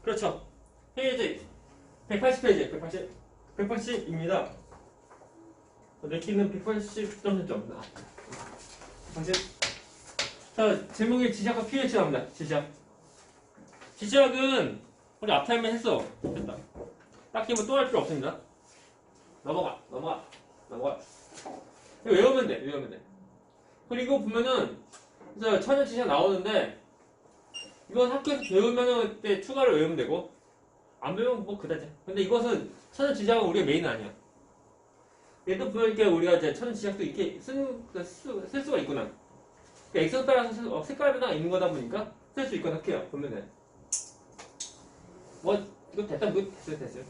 그렇죠. 페이지 180페이지 180입니다. 내키는 180.7점. 180. 자, 제목이 지시학과 pH 나옵니다. 지시학. 지시학은 우리 앞에 한번 했어. 됐다. 딱히 뭐 또 할 필요 없습니다. 넘어가. 이거 외우면 돼. 그리고 보면은 천연 지시학 나오는데 이건 학교에서 배우면은 그때 추가로 외우면 되고 안 배우면 뭐 그다지. 근데 이것은 천연 지시학은 우리가 메인은 아니야. 얘도 보니까 우리가 이제 천연 지시학도 이렇게 쓸 수가 있구나. 액션 따라서 색깔 변화가 있는 거다 보니까 쓸 수 있거나 해요. 보면 돼. 뭐 이거 됐다. 됐어요.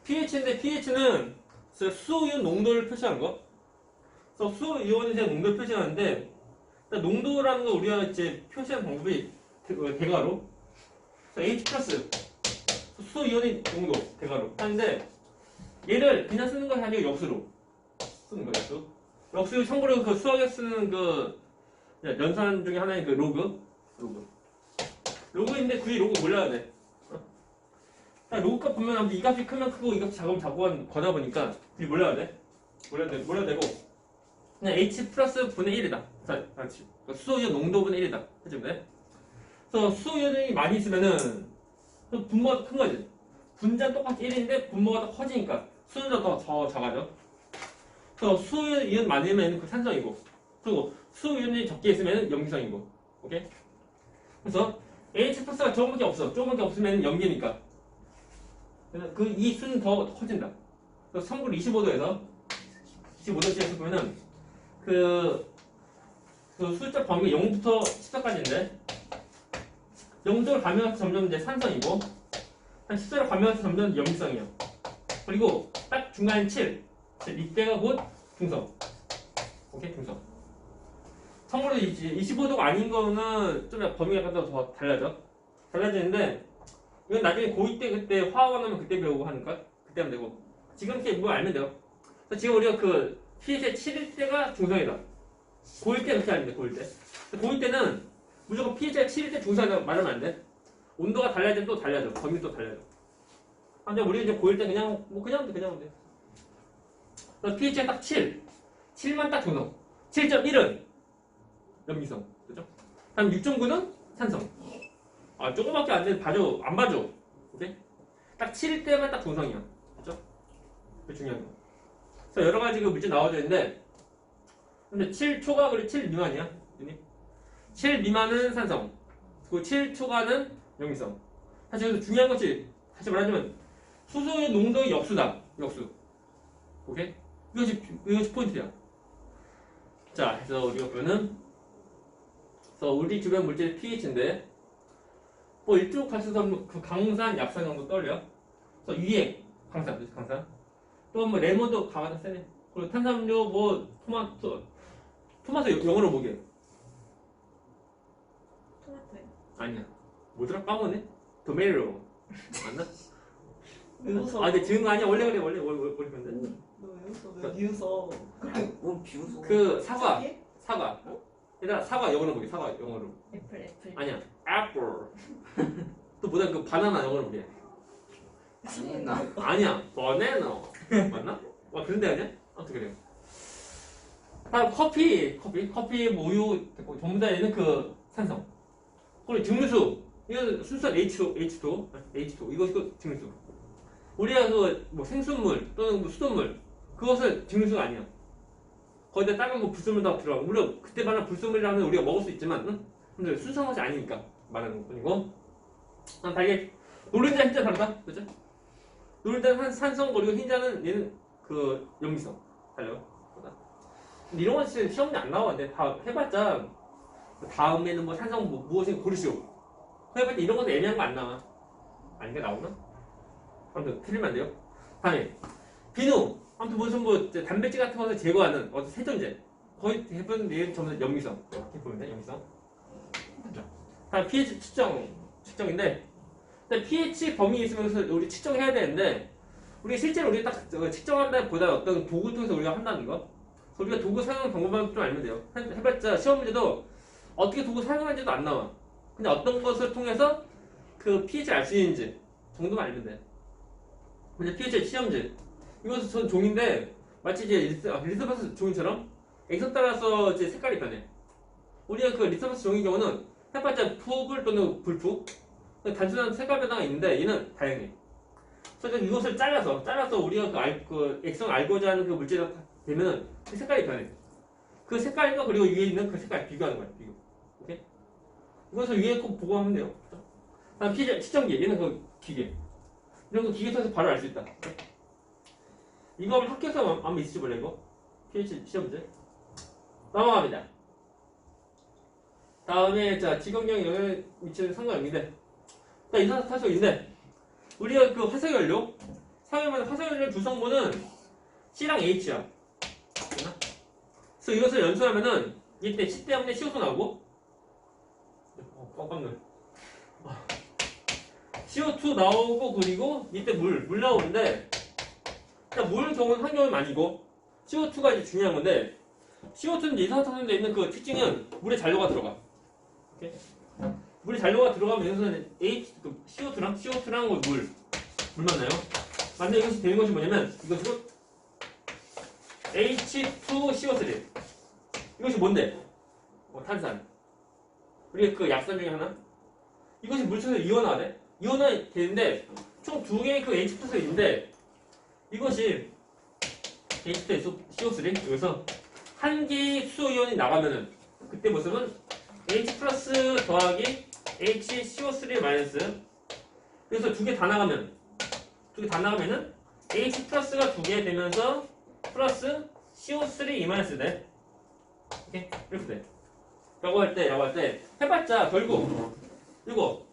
pH인데 pH는 수소이온 농도를 표시하는 거. 그래서 수소이온에 대한 농도를 표시하는데 농도라는 거 우리가 이제 표시하는 방법이 대가로 H 플러스 수소이온의 농도 대가로 하는데 얘를 그냥 쓰는 것이 아니고 역수로 쓰는 거예요. 역수 참고로 그 수학에 쓰는 그 연산 중에 하나인 그 로그인데 그 로그 몰라야 돼. 로그값 보면 이 값이 크면 크고 이 값이 작으면 작고 거다 보니까 그게 몰라야 되고 그냥 H 플러스 분의 1이다. 자, 수소이온 농도분의 1이다. 해주면 돼. 그래서 수소이온이 많이 있으면은 분모가 큰 거지. 분자 똑같이 1인데 분모가 더 커지니까 수는 더 작아져. 그래서 수소이온 많으면 그 산성이고 그리고 수소이온이 적게 있으면 염기성이고. 오케이? 그래서 H 플러스가 조금밖에 없으면 염기니까 이 수는 더 커진다. 그래서 3분의 25도에서 보면은 그 숫자 범위가 0부터 14까지인데 0도를 가면서 점점 이제 산성이고 한 14를 가면서 점점 염기성이야. 그리고 딱 중간에 7. 이때가 곧 중성. 오케이, 중성. 참고로 25도가 아닌 거는 좀 범위가 약간 더 달라지는데 이건 나중에 고2 때 그때 화학원 하면 그때 배우고 하니까 그때 하면 되고 지금 이렇게 뭐 알면 돼요. 그래서 지금 우리가 그 pH의 7일 때가 중성이다. 고1 때 그렇게 하면 돼. 고1 때는 무조건 pH가 7일 때 중성이라고 말하면 안 돼. 온도가 달라지면 또 달라져. 범위 또 달라져. 근데 우리 이제 고1 때 그냥 하면 돼. 그래서 pH가 딱 7만 딱 중성. 7.1은 염기성. 그죠? 다음 6.9는 산성. 조금밖에 안 돼. 안 봐줘. 오케이? 딱 7일 때만 딱 중성이야. 그죠? 그게 중요한 거. 그래서 여러 가지 그 문제 나와져 있는데, 근데 7초가 그리고 7 미만이야. 7 미만은 산성. 그리고 7 초과는 염기성. 사실 여기서 중요한 것이, 다시 말하자면, 수소의 농도의 역수다. 역수. 오케이? 이것이 포인트야. 자, 그래서 우리가 보면은, 그래서 우리 주변 물질의 pH인데, 뭐 일주일 갈수록 그 강산, 약산 정도 떨려. 그래서 유액, 강산. 또 뭐 레몬도 강하다 세네. 그리고 탄산음료, 뭐 토마토 영어로 뭐게? 토마토요. 아니야. 뭐더라? 까먹네? 토메로. 맞나? 외워서. 근데 지은 거 아니야. 원래 그런데. 너 외웠어. 비웃어. 뭔 비웃어. 그 사과. 얘들아, 사과 영어로 뭐게? 사과 영어로. 애플. 아니야. 애플. 또 뭐다? 그 바나나 영어로 뭐게? 아니야. 바나나. 맞나? 그런데 아니야? 아무튼 그래요. 다음 커피, 뭐 우유, 전부 다 얘는 그 산성. 그리고 증류수. 이건 순수한 H2. 이거 증류수. 우리가 뭐 생수물 또는 뭐 수돗물. 그것은 증류수가 아니야. 거기다 다른 뭐 불순물 다 들어가고. 물론 그때 말하는 불순물이라면 우리가 먹을 수 있지만, 근데 순수한 것이 아니니까 말하는 것 뿐이고. 달걀. 노른자 흰자 다르다. 그죠? 노른자는 산성, 그리고 흰자는 얘는 그 염기성. 달려요. 근데 이런 건 진짜 시험에 안 나와. 근데 다 해봤자 다음에는 뭐 산성 무엇인가 고르시오. 해봤자 이런 것도 애매한 거 안 나와. 아닌가 나오나? 아무튼 틀리면 안 돼요. 다음에 비누. 아무튼 무슨 뭐 단백질 같은 것을 제거하는 어떤 세정제. 거의 대부분 얘는 전부 다 염기성. 이렇게 보면 돼. 염기성. 다음 pH 측정인데 pH 범위 있으면서 우리 측정해야 되는데 우리 실제로 우리 딱 측정한다기보다 어떤 도구 통해서 우리가 한다는 거. 우리가 도구 사용 방법만 좀 알면 돼요. 해봤자 시험 문제도 어떻게 도구 사용하는지도 안 나와. 근데 어떤 것을 통해서 그 pH를 알 수 있는지 정도만 알면 돼. 근데 pH 시험지 이것은 전 종인데 마치 이제 리스버스 종이처럼 액선 따라서 이제 색깔이 변해. 우리가 그 리스버스 종이 경우는 해봤자 푸불 또는 불푸 단순한 색깔 변화가 있는데 얘는 다양해. 그래서 이것을 잘라서 우리가 그 액선 알고자 하는 그 물질이 되면은 그 색깔이 변해. 그 색깔과 그리고 위에 있는 그 색깔 비교하는 거야. 비교. 오케이? 이것을 위에 꼭 보고 하면 돼요. 다음 시청기 얘는 그 기계. 이런 거 기계 통해서 바로 알 수 있다. 이거 학교에서 한번 있으시 볼래 이거? pH 시험 문제. 넘어갑니다. 다음에 자 직업경 영향을 미치는 상관형인데, 자 이산화탄소인데 우리가 그 화석연료 사용하는 화석연료 두 성분은 C랑 H야. 되나? 그래서 이것을 연소하면은 이때 C 때문에 CO2 나오고, 깜깜 놀. CO2 나오고 그리고 이때 물 나오는데, 일단 물 경우는 환경은 아니고 CO2가 이제 중요한 건데, CO2는 이산화탄소에 있는 그 특징은 물에 잔류가 들어가. 오케이? 물에 잔류가 들어가면 여기서는 CO2랑 물 만나요. 만약 이것이 되는 것이 뭐냐면 이것으로 H2CO3. 이것이 뭔데? 탄산. 우리 그 약산 중에 하나. 이것이 물체에서 이온화돼. 이온화 되는데 총 두 개의 그 H+가 있는데, 이것이 H2CO3 여기서 한 개의 수소이온이 나가면은 그때 모습은 H+ 더하기 HCO3 마이너스. 그래서 두 개 다 나가면은 H+가 두 개 되면서 플러스 CO3 E 마이너스 돼. 오케이? 이렇게 돼. 라고 할 때 해봤자 결국 이거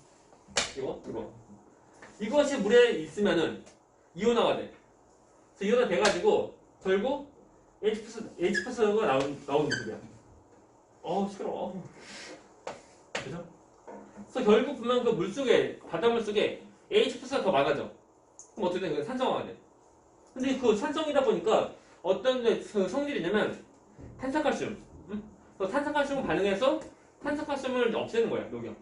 이것이 물에 있으면은 이온화가 돼. 그래서 이온화 돼가지고 결국 H+가 나오는 모습이야. 시끄러워. 그죠? 그래서 결국 보면 그 물속에, 바닷물 속에 H+가 더 많아져. 그럼 어떻게 돼? 산성화가 돼. 근데 그 산성이다 보니까 어떤 그 성질이 있냐면 탄산칼슘. 응? 그래서 탄산칼슘을 반응해서 탄산칼슘을 없애는 거야, 녹여.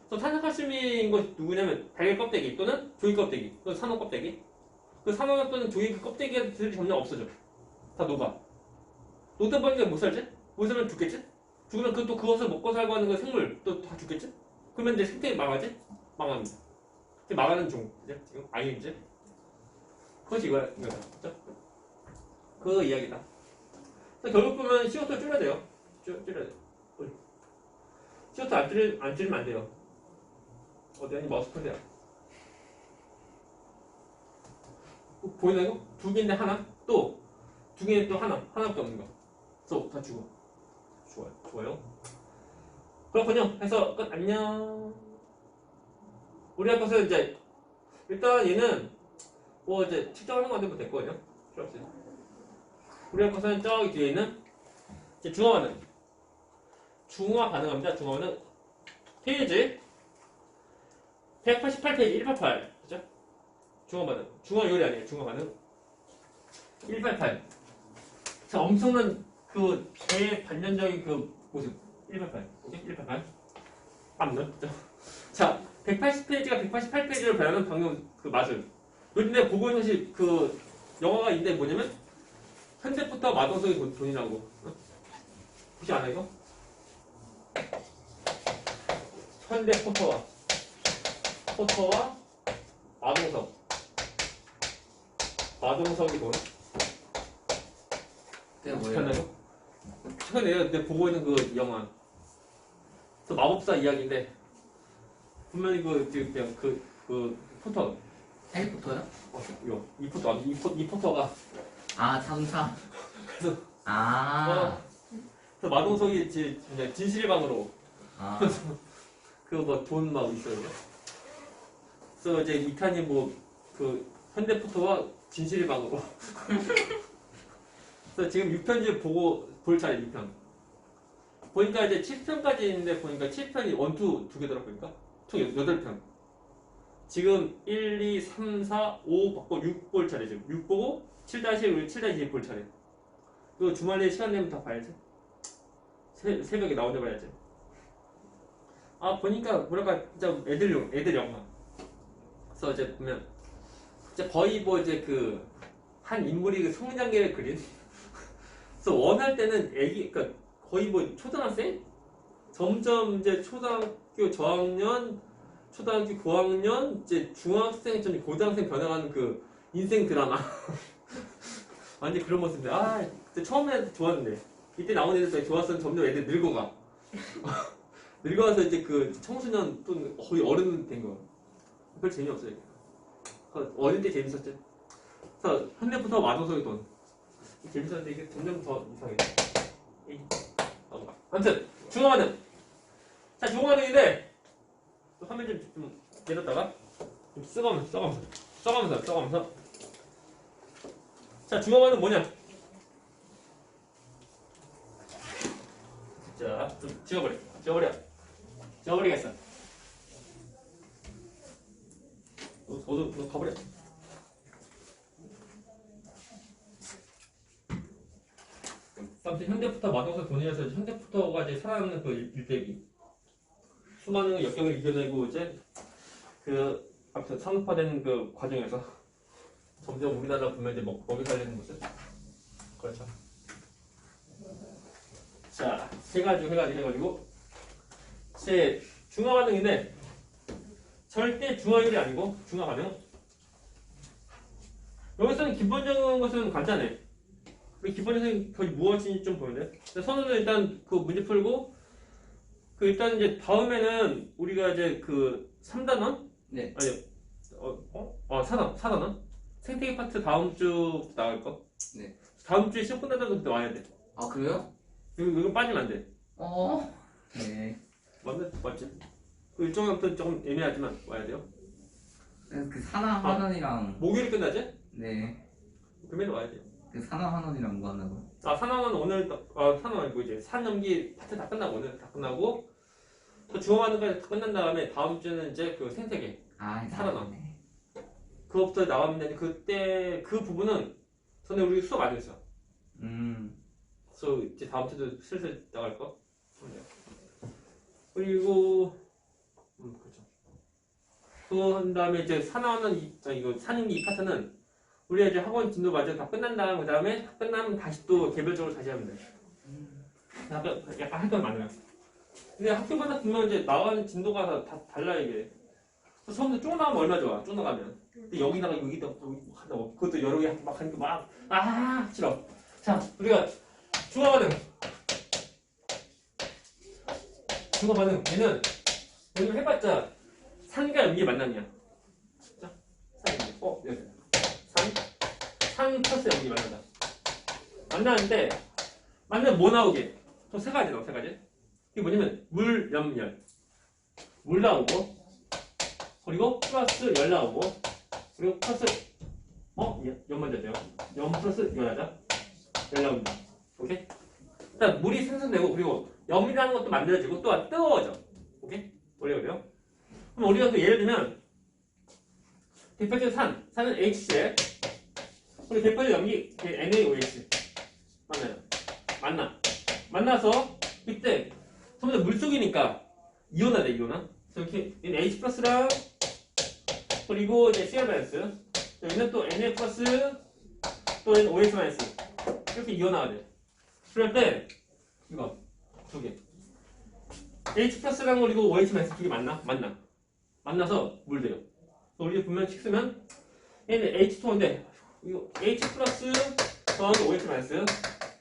그래서 탄산칼슘인 것 누구냐면 달걀 껍데기 또는 조개 껍데기, 또는 산호 껍데기. 그 산호 또는 조개 그 껍데기들이 점점 없어져. 다 녹아. 녹다 보니까 못 살지? 못 살면 죽겠지? 죽으면 그것을 먹고 살고 하는 그 생물 또 다 죽겠지? 그러면 이제 생태계 망하지? 망합니다. 망하는 종, 이제 지금 아니지? 그것이 이거다. 그죠? 그 이야기다. 그래서 결국 보면 CO2를 줄여야 돼요. 줄여야 돼. CO2 안 줄이면 안 돼요. 어디 아니 마우스 펴세요. 보이나 이거? 두 개인데 하나? 또 두 개인데 또 하나밖에 없는 거. 그래서 다 죽어. 좋아요. 그렇군요. 해서 끝. 안녕. 우리 할 것은 이제 일단 얘는 뭐 이제 측정하는 건데 뭐 됐거든요. 필요 없어요. 우리 할 것은 저기 뒤에 있는 이제 중화 반응합니다. 중화 반응 페이지 188페이지 188. 그죠? 중화 반응. 중화 요리 아니에요. 중화 반응 188. 자, 엄청난 그 대반전적인 그 모습 188. 오케이? 188. 깜놀. 자, 180페이지가 188페이지를 배우는 방금 그 맛을. 그런데 그거 사실 그 영화가 있는데 뭐냐면 현대부터 마동석의 돈이라고. 혹시 아나 이거? 현대 포터와 마동석의 돈. 그게 뭐예요? 최근에 내가 보고 있는 그 영화. 그 마법사 이야기인데 분명히 그 포터. 해리포터요? 이 포터가. 아, 참사. 그래서 그래서 마동석이 이제 진실의 방으로. 그 뭐 돈 막 있어요. 그래서 이제 이탄이 뭐 그 현대포터와 진실의 방으로. 그래서 지금 6편지 볼 차례 6편. 보니까 이제 7편까지 있는데 보니까 7편이 1, 2 두 개더라 보니까 총 8편. 지금 1, 2, 3, 4, 5 받고 6 볼 차례 지금. 6 보고 7-1, 7-2 볼 차례. 그 주말에 시간 내면 다 봐야지. 새벽에 나오자 봐야지. 보니까 뭐랄까 진짜 애들 영화. 그래서 이제 보면 진짜 거의 뭐 이제 그 한 인물이 그 성장기를 그린. 그래서 원할 때는 그러니까 거의 뭐 초등학생? 점점 이제 초등학교 저학년, 초등학교 고학년, 이제 중학생, 좀 고등학생 변해가는 그 인생 드라마. 완전 그런 모습인데, 그때 처음에 좋았는데, 이때 나온 애들 좋았었는데 점점 애들 늙어가. 늙어가서 이제 그 청소년 또는 거의 어른 된 거. 별 재미없어요. 어릴 때 재밌었지. 그래서 현대부터 마도석의 돈. 재밌었는데 이게 점점 더 이상해. 아무튼 중화반응. 자, 중화반응인데 화면 좀 내렸다가 좀 써가면서. 자, 중화반응 뭐냐? 자, 좀 지워버리겠어. 너 가버려. 아무튼 현대부터 마동석 돈이어서 현대부터가 이제 살아남는 그 일대기. 수많은 역경을 이겨내고 이제 그 아무튼 산업화되는 그 과정에서 점점 우리나라 보면 이제 먹이 살리는 모습. 그렇죠. 자, 세 가지 해가지고 제 중화 반응인데 절대 중화율이 아니고 중화 반응. 여기서는 기본적인 것은 간단해. 우리 기본적인 거의 무엇인지 좀 보는데. 선우는 일단 그 문제 풀고 그 일단 이제 다음에는 우리가 이제 그 3단원? 네. 아니 4단원? 생태계 파트 다음 주 나갈 거? 네. 다음 주에 시험 끝나다가 그때 와야 돼. 아, 그래요? 이거 빠지면 안 돼. 네. 맞지? 그 일정은 조금 애매하지만 와야 돼요. 그 산화환원이랑 목요일에 끝나지? 네. 금요일에 와야 돼요. 그 산화환원이랑 뭐 하나고요? 산화는 오늘 산화 아니고 이제 산염기 파트 다 끝나고 오늘 다 끝나고 또 중화하는 거 끝난 다음에 다음 주는 이제 그 생태계 살아남. 네. 그것부터 나가면 되는데 그때 그 부분은 전에 우리 수업 안 했어. 그래서 이제 다음 주도 슬슬 나갈 거. 그리고 그렇죠. 그 다음에 이제 산화하는 이거 산임기 이 파트는 우리가 이제 학원 진도 과정 다 끝난 다음 그다음에 끝나면 다시 또 개별적으로 다시 하면 돼. 약간 할 건 많아요. 근데 학교마다 보면 이제 나가는 진도가 다 달라 이게. 처음부터 쭉 나가면 얼마 좋아? 쭉 나가면. 근데 여기다가 한다고 그것도 여러 개 막 하니까 싫어. 자, 우리가 중화반응. 얘는 여기 해봤자 산과 염기 만남이야. 자, 여기. 산 플러스 염기 만난다. 만나는데 만나면 뭐 나오게? 또 세 가지 나와, 세 가지. 이게 뭐냐면 물, 염, 열. 물 나오고 그리고 플러스 열 나오고 그리고 플러스 염 먼저 돼요. 염 플러스 열 하자. 열 나옵니다. 오케이? 일단 물이 생성되고 그리고 염이라는 것도 만들어지고 또 뜨거워져. 오케이? 원래요. 그럼 우리가 그 예를 들면 대표적인 산은 HCl 그리고 대표적인 염기 NaOH 만나서 이때 전부 다 물속이니까 이온화돼. 그래서 이렇게 H 플러스랑 그리고 이제 Cl 마이너스 여기는 또 Na 플러스 또 OH 마이너스 이렇게 이온화가 돼. 그럴 때 이거 두 개 H 플러스랑 그리고 OH 마이너스 두 개 만나서 물 돼요. 우리 보면 식으면 얘는 H2인데 이거 H 플러스 더하기 OH 마이너스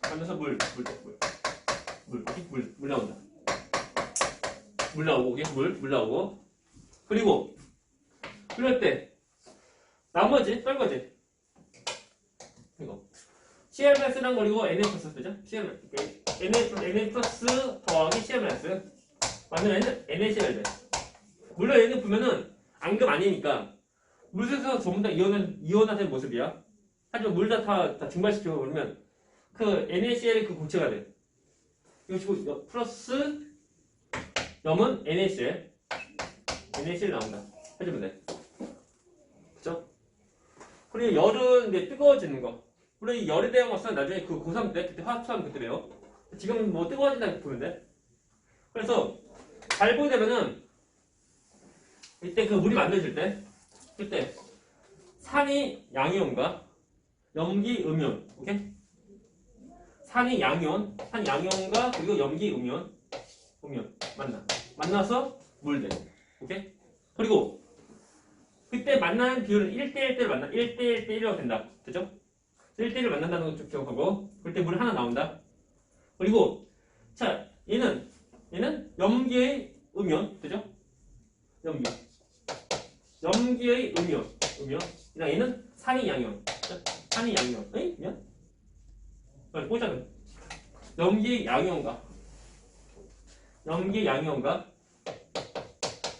만나서 물 나온다. 물 나오고 그리고 그럴 때 나머지 떨거지 이거 CL-랑 그리고 Na 플러스 되죠? Na 플러스 더하기 CL- 만나면 NaCl 돼. 물론 얘는 보면은 앙금 아니니까 물에서 전부 다 이온화된 모습이야. 하지만 물 다 증발시켜 버리면 그 NaCl이 그 고체가 돼. 이거 지금 플러스 염은 NaCl 나온다. 해주면 돼. 그쵸? 그리고 열은 이제 뜨거워지는 거. 물론 이 열에 대한 것은 나중에 그 고3 때 그때 화학 수학 그때 배워. 지금 뭐 뜨거워진다 이렇게 보면 돼. 그래서 잘 보게 되면은 이때 그 물이 만들어질 때 그때 산이 양이온과 염기 음이온, 오케이? 산이 양이온과 그리고 염기 음이온 만나서 물 돼, 오케이? 그리고 그때 만나는 비율은 1대1대로 만나 1대1대1로 된다, 되죠? 1대1을 만난다는 거 좀 기억하고 그때 물 하나 나온다. 그리고 자 얘는 염기의 음이온, 되죠? 염기의 음이온. 그다음 얘는 산이 양이온. 산이 양이온. 에이? 미안. 꽂아는. 염기 양이온과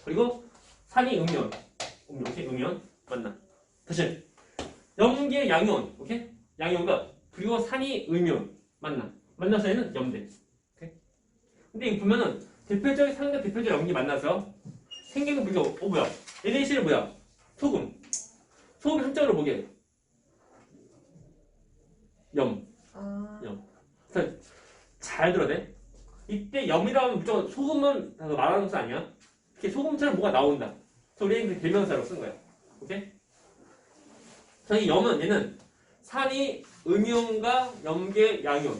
그리고 산이 음이온. 오케이? 음이온 만나. 다시. 염기의 양이온. 오케이? 양이온과 그리고 산이 음이온 만나서 얘는 염대. 오케이? 근데 이거 보면은 상대 대표적 염기 만나서 생기는 물질 뭐야? NaCl은 뭐야? 소금 한자로 뭐게? 염. 그래서 잘 들어야 돼. 이때 염이라고 하면 무조건 소금은 말하는 것은 아니야. 이렇게 소금처럼 뭐가 나온다. 그래서 우리는 그 대명사로 쓴 거야. 오케이? 저희 염은 얘는 산이 음이온과 염계 양이온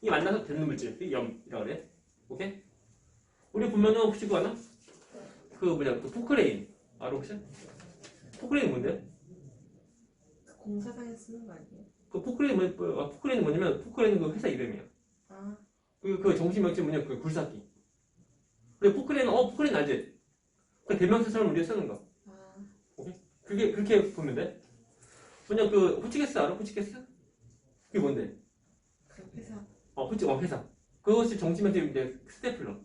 이 만나서 되는 물질. 이 염이라고 그래. 오케이? 우리 보면은 혹시 그거 아나? 그 포크레인 알아 혹시? 포크레인 뭔데? 공사장에 쓰는 거 아니에요? 그 포크레인은 뭐냐면 포크레인은 그 회사 이름이야. 아, 그 정식 명칭 뭐냐 그 굴삭기. 그래 포크레인 알지? 그 대명사처럼 우리가 쓰는 거. 아, 그게 그렇게 보면 돼. 뭐냐 그 호치게스 알아? 호치게스? 그게 뭔데? 그 회사. 회사. 그것이 정식 명칭인데 스테플러.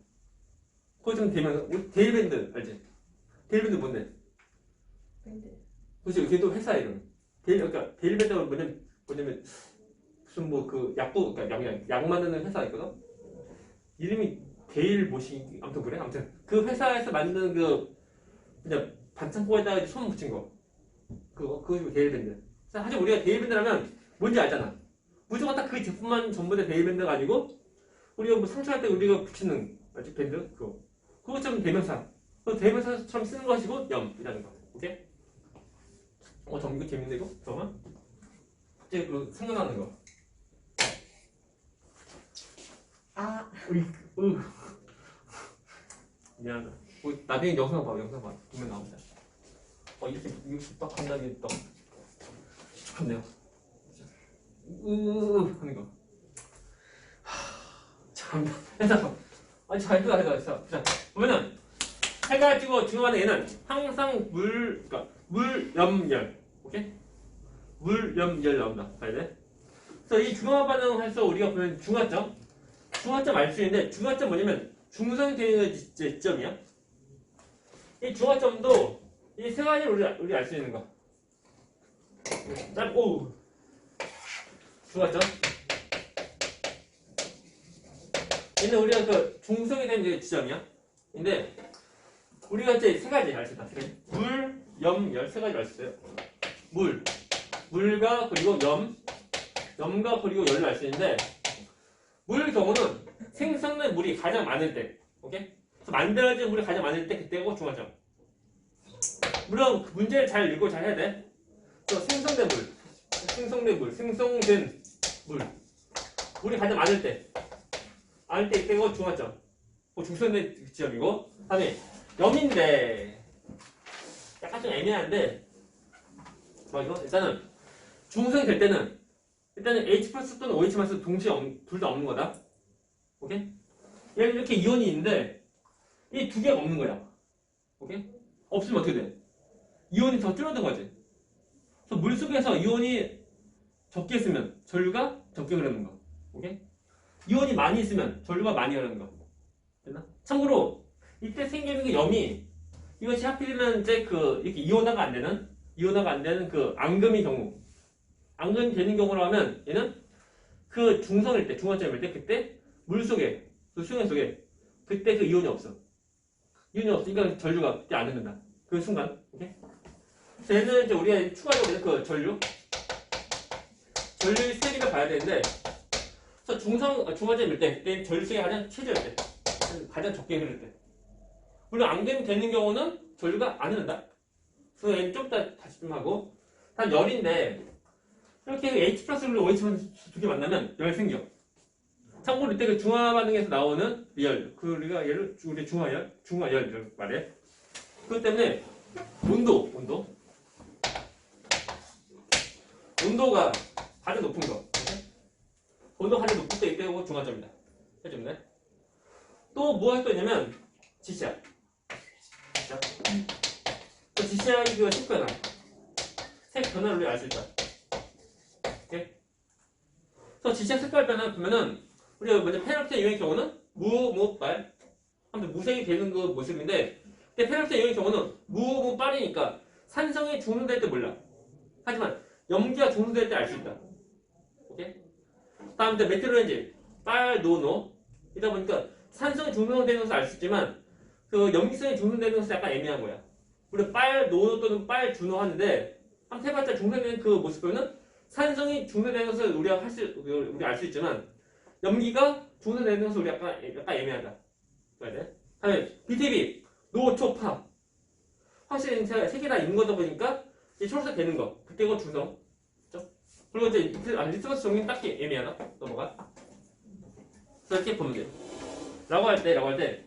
그거 좀 대명사. 데일밴드 알지? 데일밴드 뭔데? 밴드. 그렇지, 그게 또 회사 이름. 그러니까 데일밴드가 뭐냐면 무슨 뭐 그 약 만드는 회사 있거든. 이름이 데일 뭐시 아무튼 그래. 아무튼 그 회사에서 만드는 그 그냥 반창고에다가 손 붙인 거. 그거 데일밴드. 사실 우리가 데일밴드라면 뭔지 알잖아. 무조건 딱 그 제품만 전부 다 데일밴드가 아니고 우리가 뭐 상처할 때 우리가 붙이는 알지 밴드 그거처럼 대명사. 그 대명사처럼 쓰는 것이고 염이라는 거. 오케이? 이거 재밌는데 이거? 잠깐만. 갑자기 그 생각나는 거. 아, 미안하다. 나중에 영상 봐. 보면 나옵니다. 이렇게 딱 한 다음에 딱 좋네요. 하는 거. 참. 해서 아니 잘 해서 자 보면은 해가지고 중요한 얘는 항상 그러니까 물염열, 오케이? 물염열 나온다. 봐야 돼. 그래서 이 중화 반응해서 우리가 보면 중화점 알 수 있는데 중화점 뭐냐면 중성되는 지점이야. 이 중화점도 이 세 가지를 우리 알 수 있는 거. 중화점. 얘는 우리가 그 중성이 된 지점이야. 근데 우리가 이제 세 가지 알 수 있다. 물, 염, 열 세 가지 알 수 있어요. 물과 그리고 염과 그리고 열을 알 수 있는데 물 경우는 생성된 물이 가장 많을 때, 오케이? 그래서 만들어진 물이 가장 많을 때 그때고 중화점. 물론 그 문제를 잘 읽고 잘 해야 돼. 또 생성된 물이 가장 많을 때 이때고 중화점. 중성된 지점이고, 다음에 염인데 약간 좀 애매한데, 이거 일단은 중성이 될 때는 일단은 H 플러스 또는 OH 마이너스 동시에 둘 다 없는 거다. 오케이? 이렇게 이온이 있는데 이 두 개가 없는 거야. 오케이? 없으면 어떻게 돼? 이온이 더 줄어든 거지. 그래서 물 속에서 이온이 적게 있으면 전류가 적게 흐르는 거. 오케이? 이온이 많이 있으면 전류가 많이 흐르는 거. 됐나? 참고로 이때 생기는 그 염이 이것이 하필이면 이제 이렇게 이온화가 안 되는 그 앙금이 되는 경우로 하면 얘는 그 중성일 때, 중화점일 때 그때 물 속에, 그 수용 속에 그때 그 이온이 없어. 이온이 없으니까 전류가 그때 안 흐른다. 그 순간. 오케이? 그래서 얘는 이제 우리가 추가적으로 그 전류의 세기를 봐야 되는데, 그래서 중화점일 때, 그때 전류 세기가 가장 최저일 때, 가장 적게 흐를 때. 물론 안개는 되는 경우는 전류가 안 흐른다. 그래서 얘는 좀 이따 다시 좀 하고 단 열인데 이렇게 H 플러스로 OH 두 개 만나면 열 생겨. 참고로 이때 그 중화 반응에서 나오는 리열 그 우리가 얘를 우리 중화열 말해. 그렇기 때문에 온도가 가장 높은 거. 온도가 가장 높을 때 이때고 중화점이다. 해줍니다. 또 뭐가 또 있냐면 지시약. 그 지시약이 그 색 변화를 우리가 알 수 있다. 오케이? 그래서 지시약 색깔 변화 보면은 우리가 먼저 페널티 이온의 경우는 무빨. 아무튼 무색이 되는 그 모습인데, 근데 페널티 이온의 경우는 무빨이니까 산성이 중성될 때 몰라. 하지만 염기가 중성될 때 알 수 있다. 오케이? 다음 때 메틸오렌지 빨 노노 이다 보니까 산성이 중성되는 것을 알 수 있지만 그 염기성이 중성되는 것은 약간 애매한 거야. 우리 빨 노노 또는 빨 준호 하는데 한 해봤자 중성되는 그 모습 보면은 산성이 중성되는 것을 우리가 우리 알 수 있지만 염기가 중성되는 것을 우리 약간 애매하다. 그래야 돼. 다음에 BTB 노초파 확실히 세 개 다 있는 거다 보니까 이제 초록색 되는 거 그때가 중성. 그렇죠? 그리고 이제 리트머스 종류는 딱히 애매하다. 넘어가. 그래서 이렇게 보면 돼. 라고 할 때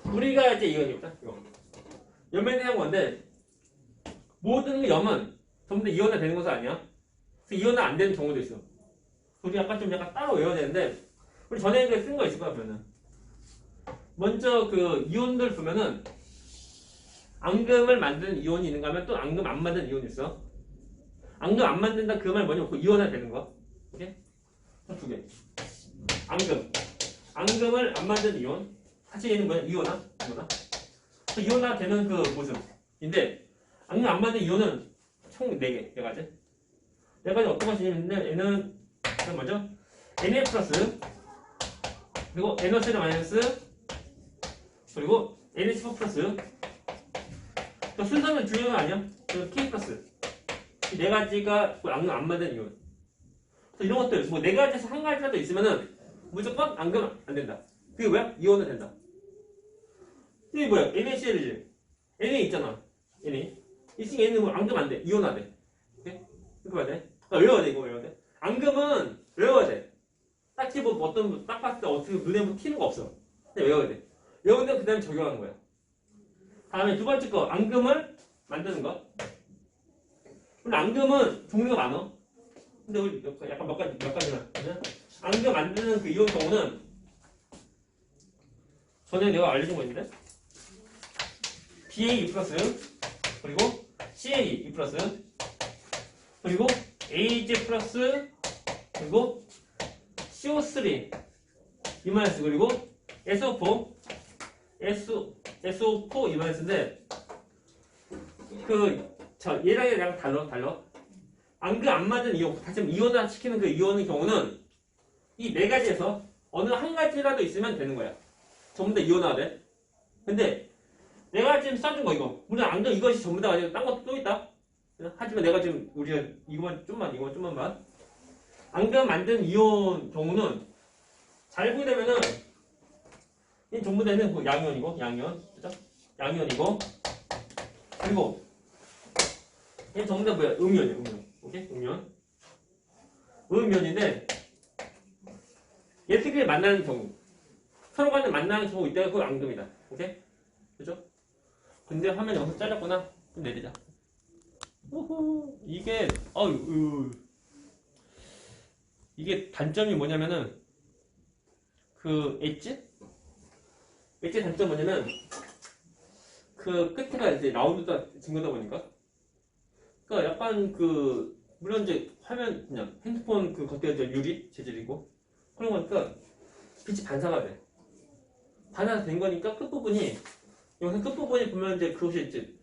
우리가 이제 이거 염에 대한 건데 모든 염은 전부 다 이온화 되는 것은 아니야. 그래서 이온화 안 되는 경우도 있어. 우리 약간 따로 외워야 되는데 우리 전에 이거 쓴 거 있을 거야 보면은. 먼저 그 이온들 보면은 앙금을 만드는 이온이 있는가 하면 또 앙금 안 만드는 이온이 있어. 앙금 안 만든다 그 말 뭐냐면 그 이온화 되는 거. 오케이? 두 개. 앙금을 안 만드는 이온. 사실 얘는 뭐냐? 이온화. 그 이온화 되는 그 모습인데 앙금 안 만드는 이온은 총 4개. 4가지. 4가지 어떤 것이 있는데 얘는 뭐죠? Na 플러스 그리고 NO3 마이너스 그리고 NH4 플러스. 그 순서는 중요한 거 아니야? 그 K 플러스. 이 4가지가 앙금 안 만드는 이온. 이런 것들 뭐 4가지에서 한 가지라도 있으면은 무조건 앙금 안 된다. 그게 뭐야? 이온은 된다. 이게 뭐야? NaCl이지. Na 있잖아. Na. 있으니까 얘는 뭐 앙금 안 돼. 이온화 돼. 오케이? 이렇게 봐야 돼. 외워야 돼. 이거 외워야 돼. 앙금은 외워야 돼. 딱히 뭐 어떤 딱 봤을 때 어떻게 눈에 뭐 튀는 거 없어. 그냥 외워야 돼. 외우면 그 다음에 적용하는 거야. 다음에 두 번째 거 앙금을 만드는 거. 근데 앙금은 종류가 많아. 근데 우리 약간 몇 가지만. 앙금 만드는 그 이온 경우는 전에 내가 알려준 거 있는데 BA2 플러스 그리고 CA2 플러스 그리고 AG 플러스 그리고 CO3 이마이너스 그리고 SO4 SO4 이마이너스인데 얘랑 달라. 앙금 안 맞은 이온, 다시 이온화 시키는 그 이온의 경우는 이 4가지에서 어느 한 가지라도 있으면 되는 거야. 전부 다 이온화 돼. 근데 내가 지금 써준 거 이거. 물론 앙금 이것이 전부 다 아니고 딴 것도 또 있다. 하지만 내가 지금 우리가 이거만 좀만 봐. 앙금 만든 이온 경우는 잘 보게 되면은 이 전부 다는 뭐 양이온이고 그죠? 양이온이고 그리고 얘 전부 다 뭐야? 음이온이야. 오케이? 음이온인데 얘들끼리 만나는 경우 서로 간에 만나는 경우 이때가 그 앙금이다. 오케이? 그죠? 근데 화면 여기서 잘렸구나. 좀 내리자. 우후 이게 이게 단점이 뭐냐면은 그 엣지 단점 뭐냐면 그 끝에가 이제 라운드가 증거다 보니까 그러니까 약간 그 물론 이제 화면 그냥 핸드폰 그 겉에 이제 유리 재질이고 그런 거니까 빛이 반사가 돼. 반사가 된 거니까 끝부분이 영상 끝부분이 보면 이제 그것이 이제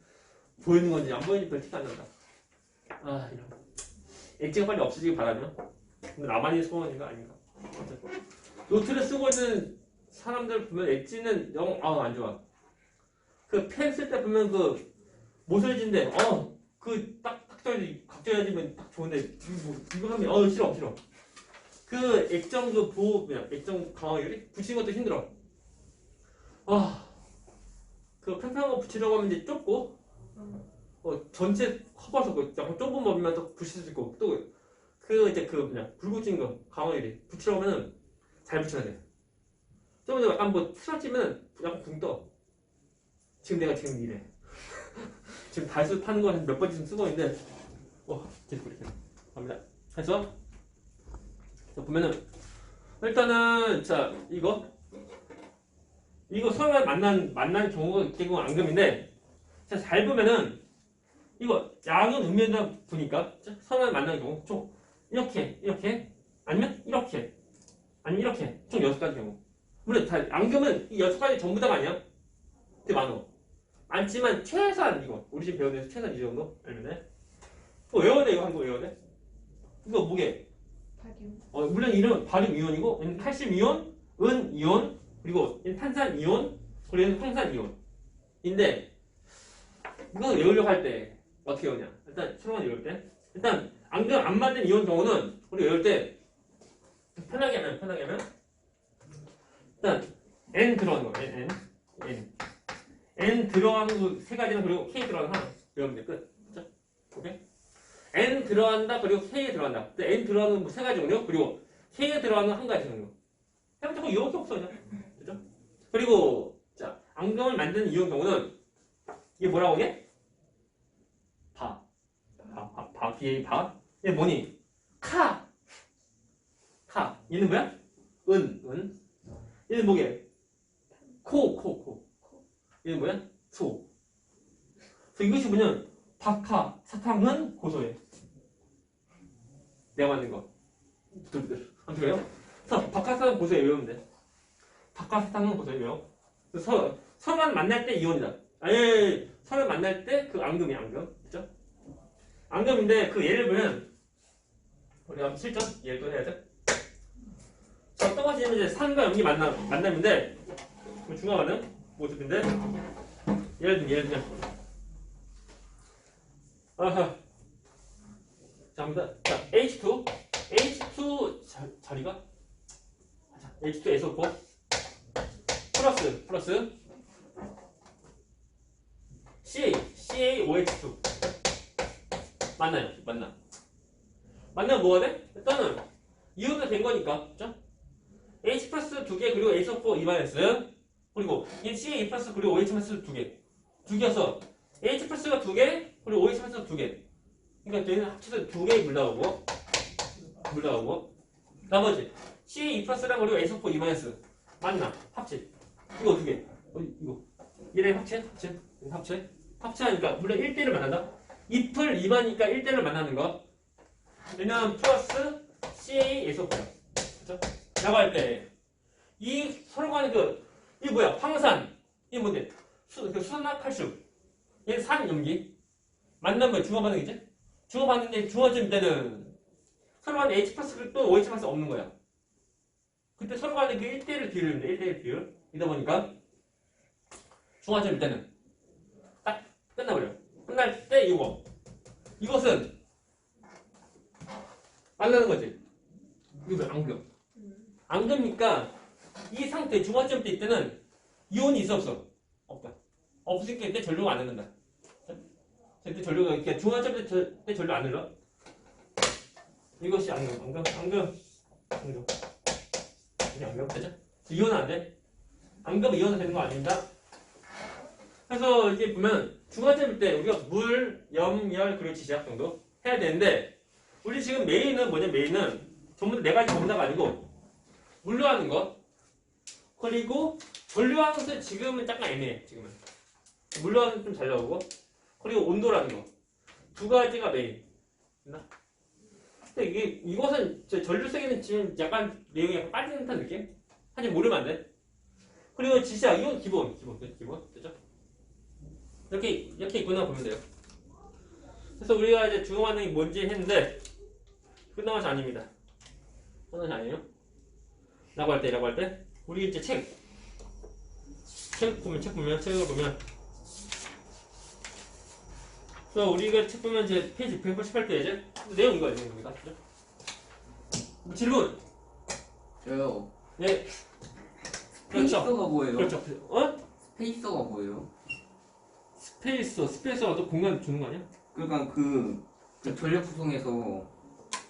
보이는 건지 안 보이는지 별 티가 안 난다. 아 이런 엣지가 빨리 없어지길 바라며. 근데 나만이 소원인가 아닌가. 노트를 쓰고 있는 사람들 보면 엣지는 영 안 좋아. 그 펜 쓸 때 보면 그 모서리진데 그 딱 각져야지면 딱 좋은데 이거 하면 싫어. 그 액정 그 액정 강화율이 붙이는 것도 힘들어. 그 평평한 거 붙이려고 하면 이제 좁고 전체 커버서 그 약간 좁은 범위만 또 붙일 수 있고 또 그 이제 그 뭐냐 굵어진 거 강화유리 붙이려고 하면은 잘 붙여야 돼. 좀 더 약간 뭐 틀어지면 약간 붕 떠. 지금 내가 지금 이래. 지금 달수 파는 거 한 몇 번째 좀 쓰고 있는데 계속 이렇게 갑니다. 그래서 자, 보면은 일단은 자 이거 서로 만난 경우가 결국 앙금인데 자, 잘 보면은 이거 양은 음면에다 보니까 서로 만나는 경우 총 이렇게 아니면 이렇게 아니면 이렇게 총 6가지 경우. 물론 다 앙금은 이 6가지 전부 다가 아니야. 되게 많어. 많지만 최소한 이거 우리 지금 배운 데서 최소한 이 정도 알면 돼. 외워야 돼. 이거 한거 외워야 돼. 이거 뭐게? 발효. 물론 이름 바륨 이온이고 얘는 칼슘 이온, 은 이온, 그리고 얘는 탄산 이온, 그리고 얘는 황산 이온인데 이거 외우려고 할 때 어떻게 외우냐? 일단 수능은 외울 때 일단 앙금 안 맞는 이온 경우는 우리 외울 때 편하게 하면 일단 N 들어가는 거 N 들어가는 거 세 가지는 그리고 K 들어가는 거 하나 외우면 돼. 끝. 그렇죠? 오케이? N 들어간다 그리고 K에 들어간다. N 들어가는 뭐 세 가지 종류 그리고 K에 들어가는 한 가지 종류. 해보자 뭐 이렇게 없어 그냥. 그죠? 그리고 자 앙금을 만드는 이온 경우는 이게 뭐라고 해? BA 바. 얘 뭐니? 카. 얘는 뭐야? 은. 얘는 뭐게? 코. 얘는 뭐야? 소. 그래서 이것이 뭐냐면 박하 사탕은 고소해. 내가 만든 거. 안 그래요? 그래서 박하사탕은 고소해 외우면 돼. 박하사탕은 고소해 외워. 서만 만날 때 이온이다. 서를 만날 때 그 앙금이야 앙금. 그죠? 앙금인데 그 예를 보면 우리가 실전 예를 또 해야 돼. 자 떠가지면 이제 산과 염기 만남인데 중화하는 모습인데 예를 들면 아하 자 H2 자리가 H2SO4 플러스 CaOH2 만나면 뭐가 돼? 일단은 이온이 된 거니까 그죠? H 플러스 2개 그리고 SO4 2마이너스 그리고 CA 플러스 그리고 OH 마이너스 2개 개여서 H 플러스가 2개 그리고 OH 마이너스 2개 그러니까 얘는 합쳐서 2개 물 나오고 나머지 CA 플러스랑 그리고 SO4 2마이너스 맞나? 합체 이거 어떻게 이거 얘랑 합체하니까 물론 1대1을 만난다 2풀 2마니까 1대1을 만나는 거 왜냐면 플러스 CaSO4 그쵸? 라고 할 때 이 서로 간의 이게 뭐야? 황산 이게 뭔데? 수산화칼슘 얘는 산염기 만난 거야 중화반응이지? 중화반응인데 중화점 때는 서로 간에 H 플러스 또 OH 플러스 없는 거야 그때 서로 간에 그 1대1 비율입니다 1대1 비율 이다 보니까 중화점 때는 딱 끝나버려 끝날 때 이것은 만나는 거지 이거 왜 앙금이니까 이 상태 중화점 때 이때는 이온이 있어 없어? 없다 없으니까 이때 전류가 안 흐른다 이때 전류가 이렇게 중화점 때 전류 안 흘러 이것이 앙금 이게 앙금 되죠? 이온은 안 돼 앙금은 이온은 되는 거 아닙니다 그래서 이게 보면 중화점일 때 우리가 물, 염, 열 그리고 지시약 정도 해야 되는데 우리 지금 메인은 뭐냐 메인은 전부 다 4가지 전부 다가 아니고 물로 하는 것 그리고 전류 하는 것은 지금은 약간 애매해 지금은 물로 하는 건 좀 잘 나오고 그리고 온도라는 거 2가지가 메인 근데 이것은 전류 세계는 지금 약간 내용이 약간 빠지는 듯한 느낌? 하지만 모르면 안 돼 그리고 지시약 이건 기본 됐죠? 이렇게 있구나 보면 돼요 그래서 우리가 이제 중화반응이 뭔지 했는데 끝난 것이 아닙니다 끝난 것이 아니에요 라고 할 때 우리 이제 책을 보면 그래서 우리가 책 보면 이제 페이지 188페이지 내용 이거예요 내용입니다 질문 저요 네 그렇죠 페이서가 뭐예요? 그렇죠 페이서가 뭐예요? 스페이스가 또 공간 주는 거 아니야? 그러니까 그 전력 구성에서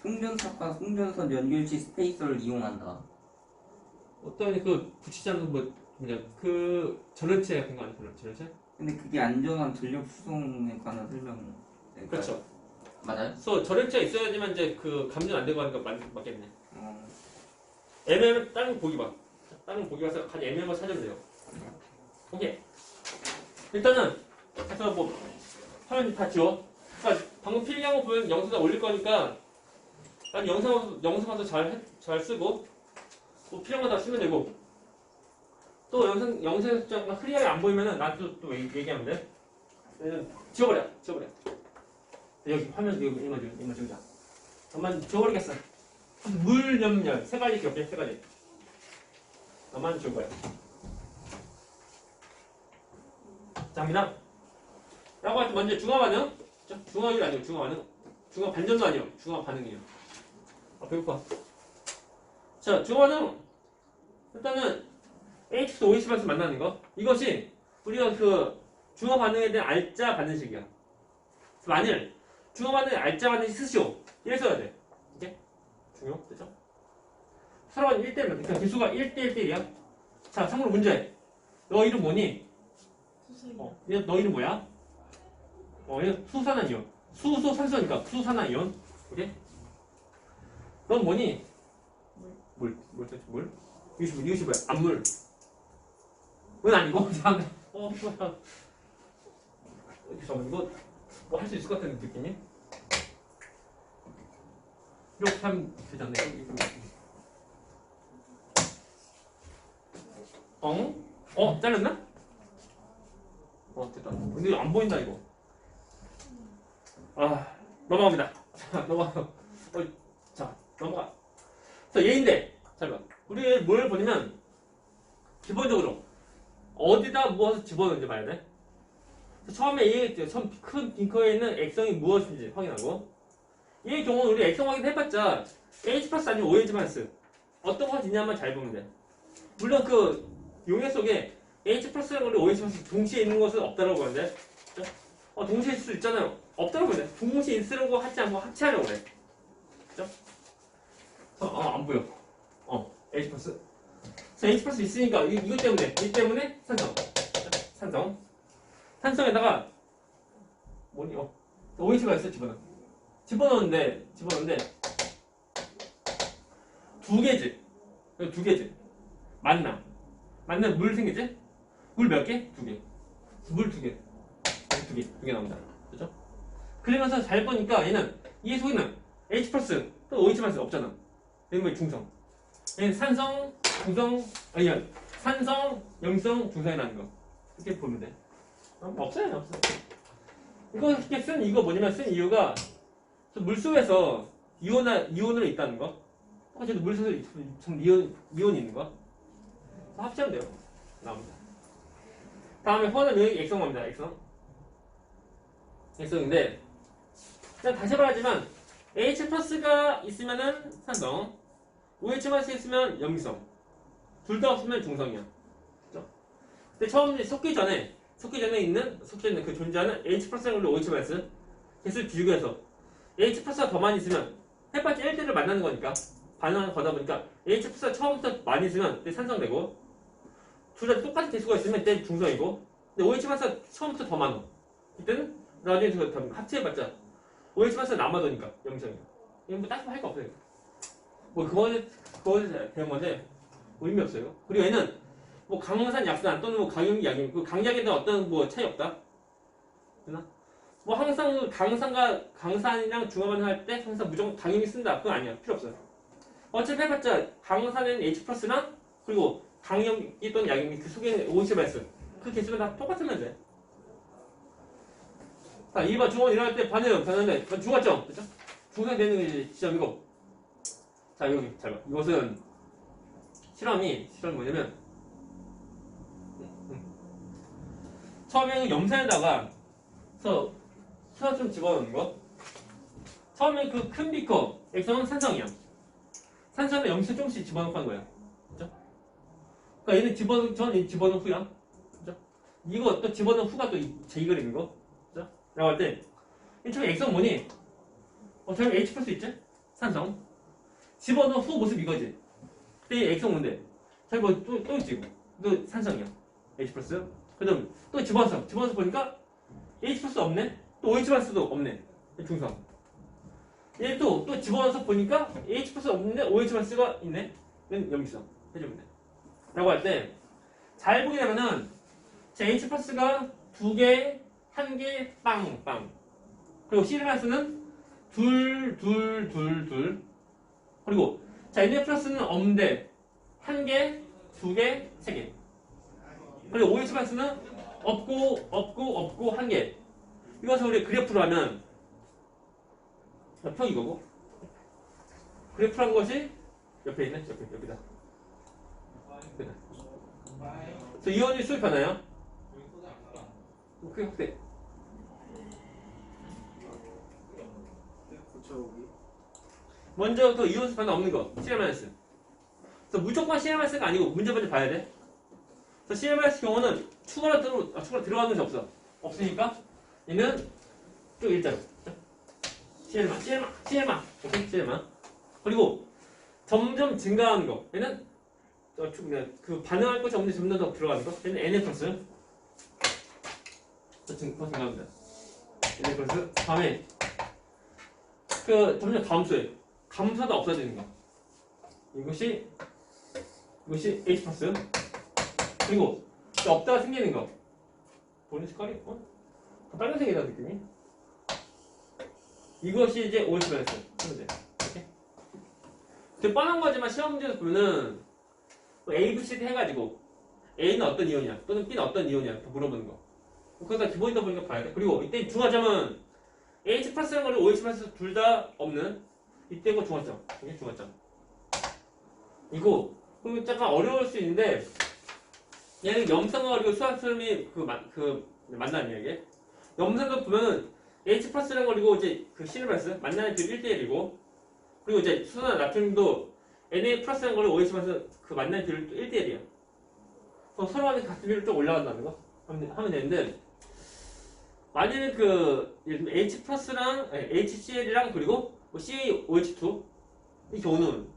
송전선과 송전선 연결시 스페이서를 이용한다. 어떤 그 붙이지 않는 뭐냐 그 전원체 같은 거 아니야? 전원체? 근데 그게 안전한 전력 수송에 관한 설명. 그렇죠. 맞아요? 그래서 전원체가 있어야지만 이제 그 감전 안 되고 하니까 맞겠네. 어. 애매하면 다른 거 보기 봐. 다른 거 보기 봐서 가장 애매한 거 찾으면 돼요. 오케이. 일단은 그래서 뭐 화면 다 지워. 그러니까 방금 필기한 거 보면 영상에 올릴 거니까 난 영상 와서 잘 쓰고 뭐 필요한 거 다 쓰면 되고 또 영상에서 좀 흐리하게 안 보이면은 나한테 또 얘기하면 돼. 지워버려. 여기 화면 여기 이거 지우자. 너만 지워버리겠어. 물, 염열 세 가지 기억해. 세 가지. 너만 지울 거야. 자, 갑니다. 라고 할 때 먼저 중화 반응. 중화율 아니고 중화 반응. 중화 반전도 아니에요. 중화 반응이에요. 아, 배고파. 자, 중화 반응. 일단은 H OH 반응 만나는 거. 이것이 우리가 그 중화 반응에 대한 알짜 반응식이야. 만일 중화 반응에 알짜 반응식 쓰시오. 이래 써야 돼. 이게 중요. 됐죠? 서로가 1대1, 그러니까 기수가 1대1대1이야. 자, 참고로 문제. 너 이름 뭐니? 수성이요. 너 이름 뭐야? 얘 수산화이온. 수소 산소니까 수산화이온. 오케이? 넌 뭐니? 물. 이것이 뭐야? 암물. 은 아니고. 잠깐만. 뭐야. 잠깐만, 이거 뭐 할 수 있을 것 같은 느낌이? 이렇게 하면 되지 않나? 잘렸나? 됐다. 근데 안 보인다, 이거. 넘어갑니다. 자, 넘어가. 넘어가. 그래서 얘인데, 잘 봐. 우리 뭘 보냐면, 기본적으로, 어디다 무엇을 집어넣는지 봐야 돼. 처음에 큰 빈커에 있는 액성이 무엇인지 확인하고, 이 경우는 우리 액성 확인해봤자, H 플러스 아니면 OH 마이너스. 어떤 것이 있냐만 잘 보면 돼. 물론 그 용해 속에 H 플러스랑 우리 OH 마이너스 동시에 있는 것은 없다라고 하는데, 동시에 있을 수 있잖아요. 없다라고 그래. 동시에 있으려고 하지 않고 합치하려고 그래. 그죠? 안 보여. H 플러스. 자, H 플러스 있으니까, 이것 때문에, 이 때문에 산성. 산성에다가, OH가 있어, 집어넣는데, 두 개지. 만나면 물 생기지? 물 몇 개? 두 개. 물 두 개. 두 개 나옵니다. 그죠? 그러면서 잘 보니까 얘는, 이 속에는 H 플러스, 또 OH 마이너스 없잖아. 얘는 중성. 얘는 산성, 염성, 중성이라는 거. 이렇게 보면 돼. 없어요. 이거 쓴 이유가 물속에서 이온으로 있다는 거. 똑같이 물속에 이온이 있는 거. 합치면 돼요. 나옵니다. 다음에 호환은 여기 액성 갑니다. 액성인데, 그냥 다시 말하지만 H 플러스가 있으면은 산성, OH 마이너스 있으면 염성, 둘 다 없으면 중성이야. 그죠? 근데 처음 섞기 전에 그 존재하는 H 플러스랑 OH 마이너스 개수를 비교해서 H 플러스가 더 많이 있으면 해봤자 1대를 만나는 거니까 반응하는 거다 보니까 H 플러스가 처음부터 많이 있으면 산성되고 둘 다 똑같은 개수가 있으면 이때 중성이고 근데 OH 마이너스가 처음부터 더 많아. 이때는 나중에 합체해봤자 OH 마이너스가 남아도니까 염성이야. 이건 뭐 딱히 할 거 없어요. 뭐 그거에 대한 건데 의미 없어요. 그리고 얘는 뭐 강산, 약산 또는 뭐 강염기, 약염기 그 강약에 대한 어떤 뭐 차이 없다. 되나? 뭐 항상 강산이랑 중화반응 할 때 항상 무조건 강염이 쓴다. 그건 아니야. 필요 없어요. 어차피 해봤자 강산에는 H 플러스랑 그리고 강염기 또는 약염기 그 속에 OH 마이너스 그 개수가 다 똑같으면 돼. 자, 2번 중원 일어날 때 반응하는데 중화점 그렇죠? 중성되는 지점이고 자 여기 잘 봐. 이것은 실험이 뭐냐면 처음에는 염산에다가 수화 좀 집어넣는 거. 처음에 그 큰 비커 액성은 산성이야. 산성에 염수 조금씩 집어넣고 하는 거야. 그죠? 그러니까 얘는 집어넣은 후야. 그죠? 이거 또 집어넣은 후가 또 제 이걸 있는 거. 라고 할 때, 이 처음에 X는 뭐니? 저기 H 플러스 있지? 산성. 집어넣어 후 모습 이거지. 그때 X는 뭔데? 저기 뭐 또 있지? 또 산성이야. H 플러스. 그 다음 또 집어넣어서 보니까 H 플러스 없네? 또 OH 플러스도 없네. 중성. 얘 또 집어넣어서 보니까 H 플러스 없는데 OH 플러스가 있네? 이건 염기성. 해주면 돼. 라고 할 때, 잘 보게 되면은, 자, H 플러스가 2개, 1개, 빵. 그리고 C 플러스는 둘. 그리고, 자, NA 플러스는 없는데, 1개, 2개, 3개. 그리고 OH 플러스는 없고, 1개. 이것을 우리 그래프로 하면, 평 이거고, 그래프로 한 것이 옆에 있네, 옆에다. 그래서 이온이 수입 하나요? 크게 확대. 먼저 그 이온 수입 하나 없는 거, CL-. 그래서 무조건 CL-가 아니고 문제 먼저 봐야 돼. 그래서 CL- 경우는 추가로 들어가는 것이 없어. 없으니까 얘는 쭉 일자로. CL만. 오케이, CL만. 그리고 점점 증가하는 거. 얘는 그 반응할 것이 없는데 점점 더 들어가는 거. 얘는 NA 플러스. 더 증가합니다. NA 플러스. 다음에 그 점점 감소해. 감소하다 없어지는 거. 이것이 H 플러스. 그리고 없다가 생기는 거. 보는 색깔이 다 빨간색이다 느낌이. 이것이 이제 OH 플러스. 하면 돼. 이렇게. 되게 뻔한 거지만 시험 문제에서 보면은 A, B, C, D 해가지고 A는 어떤 이온이야 또는 B는 어떤 이온이야 물어보는 거. 그래서 기본이다 보니까 봐야 돼. 그리고 이때 중화점은 H 플러스랑 거리 OH 플러스 둘 다 없는 이때 거 중화점. 이게 중화점. 이거 그럼 약간 어려울 수 있는데 얘는 염성과 그리고 수학설미 만나는 이야기. 염성도 보면은 H 플러스랑 거리고 이제 그 CL+ 만나는 비율 1대1이고 그리고 이제 수소나 나트륨도 Na 플러스랑 거리 OH 플러스 그 만나는 비율도 1대1이야. 서로 간에 같은 비율로 좀 올라간다는 거 하면 되는데 만약에 예를 들면 H 플러스랑 HCl이랑 그리고 뭐 CaOH2 이 경우는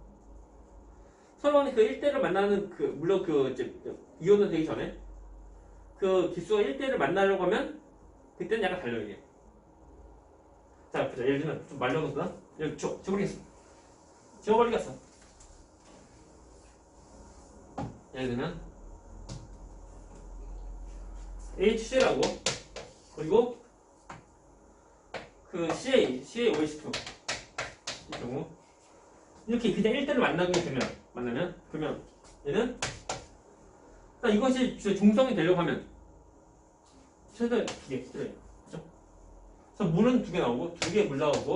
서로 간에 그 1대1을 만나는 물론 이제 이온은 되기 전에 그 기수가 1대1을 만나려고 하면 그때는 약간 달려 이게. 자 보자. 예를 들면 좀 말려놓거나 여기 지워버리겠어. 예를 들면 HCl하고 그리고 그 CaOH2 이 경우 이렇게 그냥 1대를 만나면 그러면 얘는 이것이 중성이 되려고 하면 최대 2개 그래. 그죠? 그래서 물은 2개 나오고 2개 물 나오고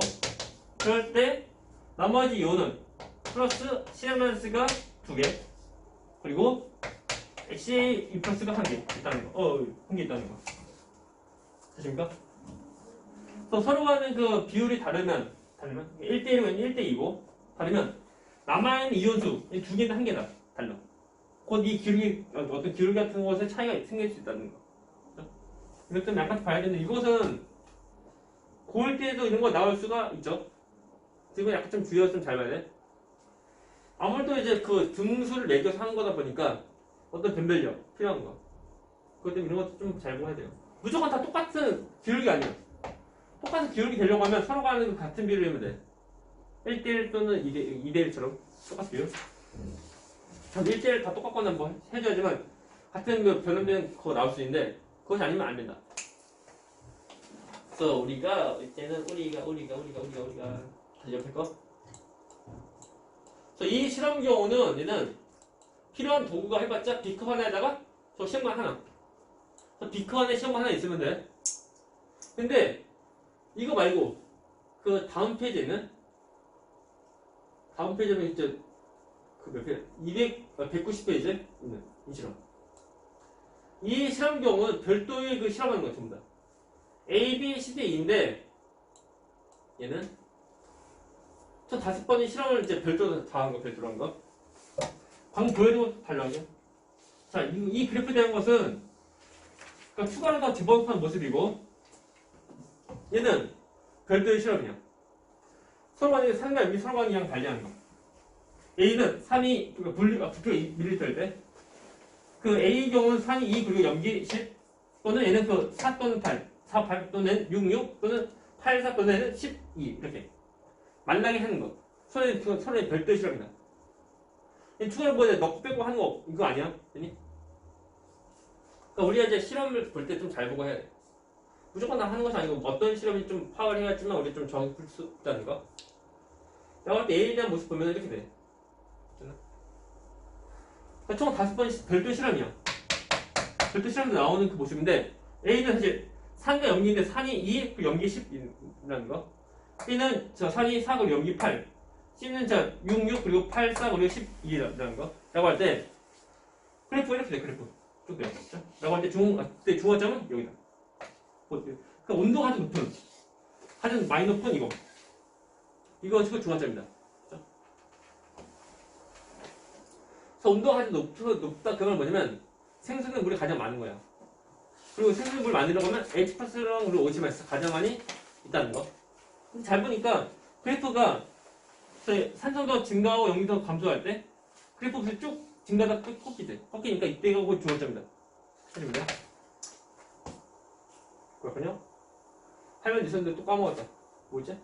그럴 때 나머지 이온은 플러스 CL-가 2개 그리고 CA2 플러스가 1개 있다는 거. 1개 있다는 거. 되십니까? 그래서 서로 간의 그 비율이 다르면 1대1이면 1대2고 다르면 남아있는 이온수 2개는 1개다. 달라. 곧 이 기울기 어떤 기울기 같은 것에 차이가 생길 수 있다는 거. 이것 좀 약간 봐야 되는데 이것은 고일 때에도 이런 거 나올 수가 있죠. 그리고 약간 좀 주의해서 좀 잘 봐야 돼. 아무래도 이제 그 등수를 매겨서 하는 거다 보니까 어떤 변별력 필요한 거. 그것 때문에 이런 것도 좀 잘 봐야 돼요. 무조건 다 똑같은 기울기 아니야. 똑같은 기울기 되려고 하면 서로 간에 같은 비율을 하면 돼. 1대1 또는 2대1처럼 똑같은 비율. 1대1 다 똑같거나 뭐 해줘야지만 같은 변형된 거 나올 수 있는데 그것이 아니면 안 된다. 그래서 우리가 이때는 다시 옆에 거. 그래서 이 실험 경우는 얘는 필요한 도구가 해봤자 비커 하나에다가 저 시험관 하나. 비커 안에 시험관 하나 있으면 돼. 근데 이거 말고 그 다음 페이지에는 이제 몇 페이지? 190페이지에 있는 이 실험. 이 실험 경우는 별도의 그 실험하는 거야 전부 다. A, B, C, D인데 얘는 저 5번의 실험을 이제 별도로 다 한 거, 별도로 한 거. 방금 보여준 것도 달라요. 자, 이 그래프 되는 것은 그러니까 추가로 더 집어넣은 모습이고 얘는 별도의 실험이야. 서로 간에 산과 염기 서로 간이랑 달리하는 거. A는 산이 부피가 밀리터일 때, 그 A 경우는 산이 2 그리고 염기 10 또는 얘는 그 4 또는 8, 4, 8 또는 6, 6 또는 8, 4 또는 얘는 12 이렇게 만나게 하는 거. 서로의 별도의 실험이다. 투자를 보는데 넉 빼고 하는 거 이거 아니야? 아니? 그러니까 우리가 이제 실험을 볼 때 좀 잘 보고 해야 돼. 무조건 다 하는 것이 아니고 어떤 실험이 좀 파악을 해야지만 우리 좀 정확히 풀 수 있다는 거. 내가 볼 때 A에 대한 모습 보면 이렇게 돼. 그러니까 총 5번 별도 실험이야. 별도 실험도 나오는 그 모습인데 A는 사실 산과 염기인데 산이 2, 그 염기 10이라는 거. B는 저 산이 4, 그리고 염기 8. C는 저 6, 6, 그리고 8, 4, 그리고 12라는 거. 라고 할 때 그래프가 이렇게 돼, 그래프. 쭉 돼요. 그렇죠? 라고 할 때 중화점은 여기다. 그 온도가 아주 높은, 아주 많이 높은 이거. 이거 지금 중화점입니다. 그렇죠? 그래서 온도가 아주 높다. 그건 뭐냐면 생수는 물이 가장 많은 거야. 그리고 생수는 물 만들려고 하면 H 플러스랑 우리 OH 가장 많이 있다는 거. 근데 잘 보니까 그래프가 산성도 증가하고 염기도 감소할 때 그래프가 쭉 증가하다 꺾이지. 꺾이니까 이때가 곧 중화점이다. 해줍니다. 그렇군요. 할머니 있었는데 또 까먹었다. 뭐지?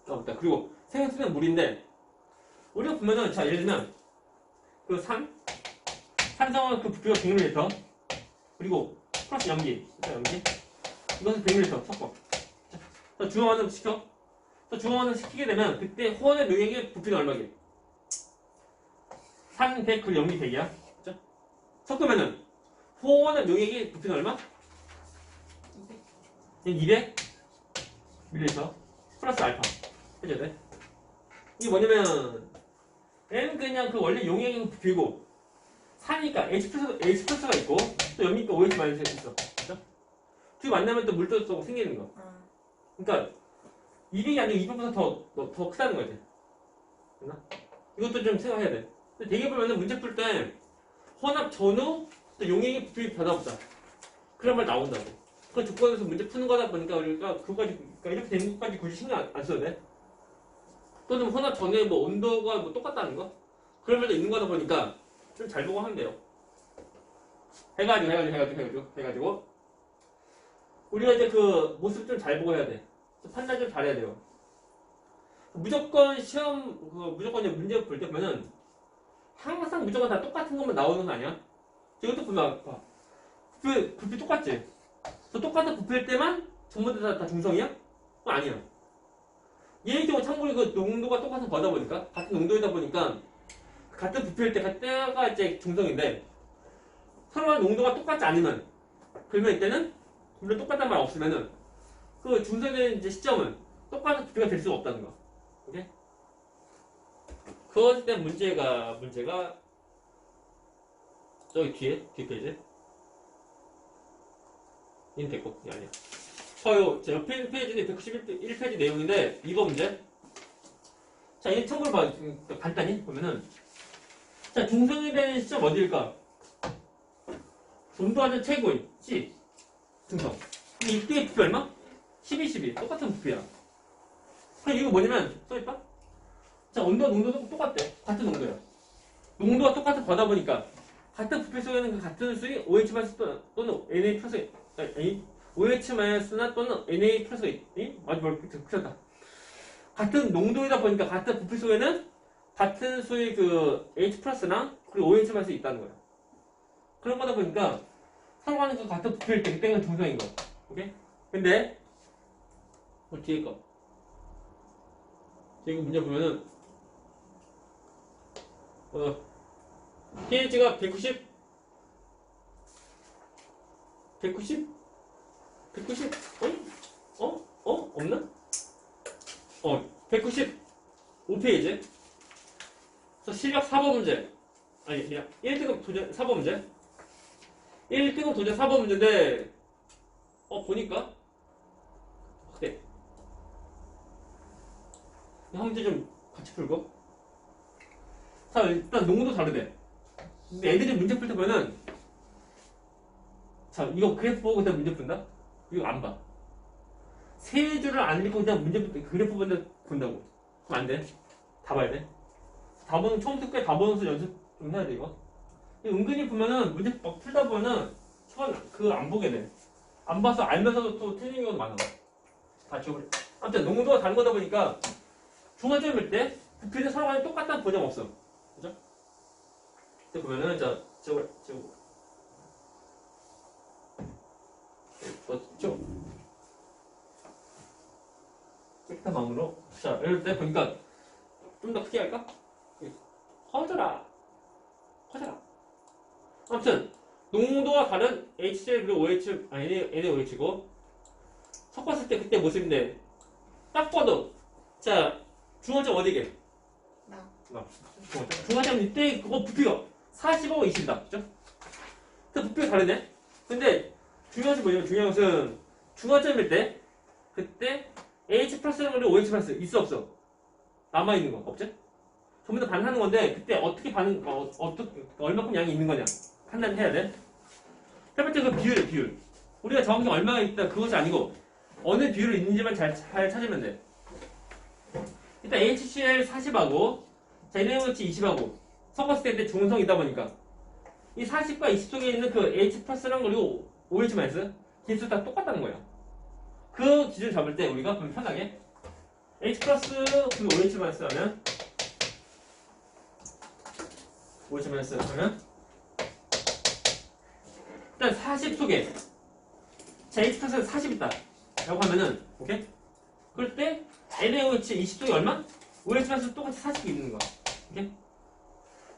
까먹었다. 그리고 생수는 물인데 우리가 보면은 자 예를 들면 그 산성은 그 부피가 100ml 그리고 플러스 염기 이것은 100ml 섞어. 자, 중화하는 시켜. 또 중화하는 시키게 되면 그때 호원의 용액의 부피가 얼마게? 산 100, 그 염기 100이야. 그렇죠? 섞으면은 호원의 용액의 부피가 얼마? 200 ml 플러스 알파 해줘야 돼. 이게 뭐냐면 N은 그냥 그 원래 용액의 부피고 산이니까 H 플러스가 있고 또 염기니까 OH 마이너스가 있어. 그렇죠? 둘이 만나면 또 물도수가 생기는 거. 그러니까 200이 아니고 200보다 더 크다는 거지. 됐나? 이것도 좀 생각해야 돼. 근데 대개 보면은 문제 풀 때 혼합 전후 또 용액의 부피 변화보다 그런 말 나온다고. 그 조건에서 문제 푸는 거다 보니까 우리가 그거까지 그러니까 이렇게 되는 것까지 굳이 신경 안 써도 돼. 또는 혼합 전후에 뭐 온도가 뭐 똑같다는 거 그런 말도 있는 거다 보니까 좀 잘 보고 하면 돼요. 해가지고 우리가 이제 그 모습 좀 잘 보고 해야 돼. 판단 좀 잘해야 돼요. 무조건 시험 무조건 이제 문제 볼 때 보면은 항상 무조건 다 똑같은 것만 나오는 거 아니야? 이것도 보면 봐. 부피 똑같지? 저 똑같은 부피일 때만 전부 다 중성이야? 그건 아니야. 얘의 경우 참고로 그 농도가 똑같은 거다 보니까 같은 농도이다 보니까 같은 부피일 때 그때가 이제 중성인데 서로 농도가 똑같지 않으면 그러면 이때는 물론 똑같다는 말 없으면은 그 중성의 이제 시점은 똑같은 부피가 될 수가 없다는 거. 오케이? 그것에 대한 문제가 저기 뒤에 페이지 이는 됐고 아니야. 저 옆에 있는 페이지는 191페이지 내용인데 이거 문제. 자, 이 참고로 봐. 간단히 보면은 자, 중성이 되는 시점 어디일까? 온도가 최고인 C 중성. 이때의 부피 얼마? 12 똑같은 부피야. 그럼 이거 뭐냐면 써있다? 자, 온도와 농도도 똑같대. 같은 농도야. 농도가 똑같은 거다 보니까 같은 부피 속에는 그 같은 수이 OH 마이너스 또는 NA 플러스 OH 마이너스나 또는 NA 플러스가 있니? 맞아, 그렇다. 같은 농도이다 보니까 같은 부피 속에는 같은 수의 그 H 플러스나 그리고 OH 마이너스 있다는 거야. 그런 거다 보니까 서로 간에 그 같은 부피일 때 그때는 중성인 거. 오케이? 근데 뒤에 거. 이거 문제 보면은 pH가 190 없나? 195페이지. 그래서 실력 4번 문제. 아니, 그냥 1등급 도전 4번 문제. 1등급 도전 4번 문제인데, 보니까, 그래. 한 문제 좀 같이 풀고. 자, 일단 농도 다르대. 근데 애들이 문제 풀 때 보면은, 자, 이거 그래프 보고 그다음 문제 푼다? 이거 안 봐. 세 줄을 안 읽고 그냥 문제부터 그래프부터 본다고. 그럼 안 돼. 다 봐야 돼. 다 보는 처음부터 끝까지 다 보면서 연습 좀 해야 돼 이거. 은근히 보면은 문제 막 풀다 보면은 처음 안 보게 돼. 안 봐서 알면서도 또 틀리는 경우도 많아. 다 지워버려. 아무튼 농도가 다른 거다 보니까 중간점일 때 부피는 서로 간에 똑같다는 보장 없어. 그죠? 그때 보면은 자 지워버려. 죠 깨끗한 마음으로. 자, 이럴 때 보니까 좀 더 크게 할까? 커져라. 아무튼 농도가 다른 HCl 그리고 OH 아니 NaOH고 섞었을 때 그때 모습인데 딱 봐도 자 중간점 어디게? 중간점 이때 그거 부피가 40하고 20이다. 그죠? 근데 부피가 다르네. 근데 중요한 것은 뭐냐면 중요한 것은 중간점일 때 그때 H 플러스랑 그리고 OH 플러스 있어 없어? 남아있는 거 없지? 전부 다 반응하는 건데 그때 어떻게 어떻게 얼마큼 양이 있는 거냐 판단을 해야 돼. 첫 번째 그 비율. 우리가 정확히 얼마가 있다 그것이 아니고 어느 비율이 있는지만 잘 찾으면 돼. 일단 HCl 40하고 NaOH 20하고 섞었을 때 중성이다 보니까 이 40과 20 속에 있는 그 H 플러스랑 그리고 OH 마이너스 기수 다 똑같다는 거야. 그 기준 잡을 때 우리가 그럼 편하게 H 플러스 그리고 OH 마이너스 하면 OH 마이너스 하면 일단 40 속에 자 H 플러스 40 있다 라고 하면은 오케이? 그럴 때 NaOH 20 속에 얼마? OH 마이너스 똑같이 40이 있는 거야. 오케이?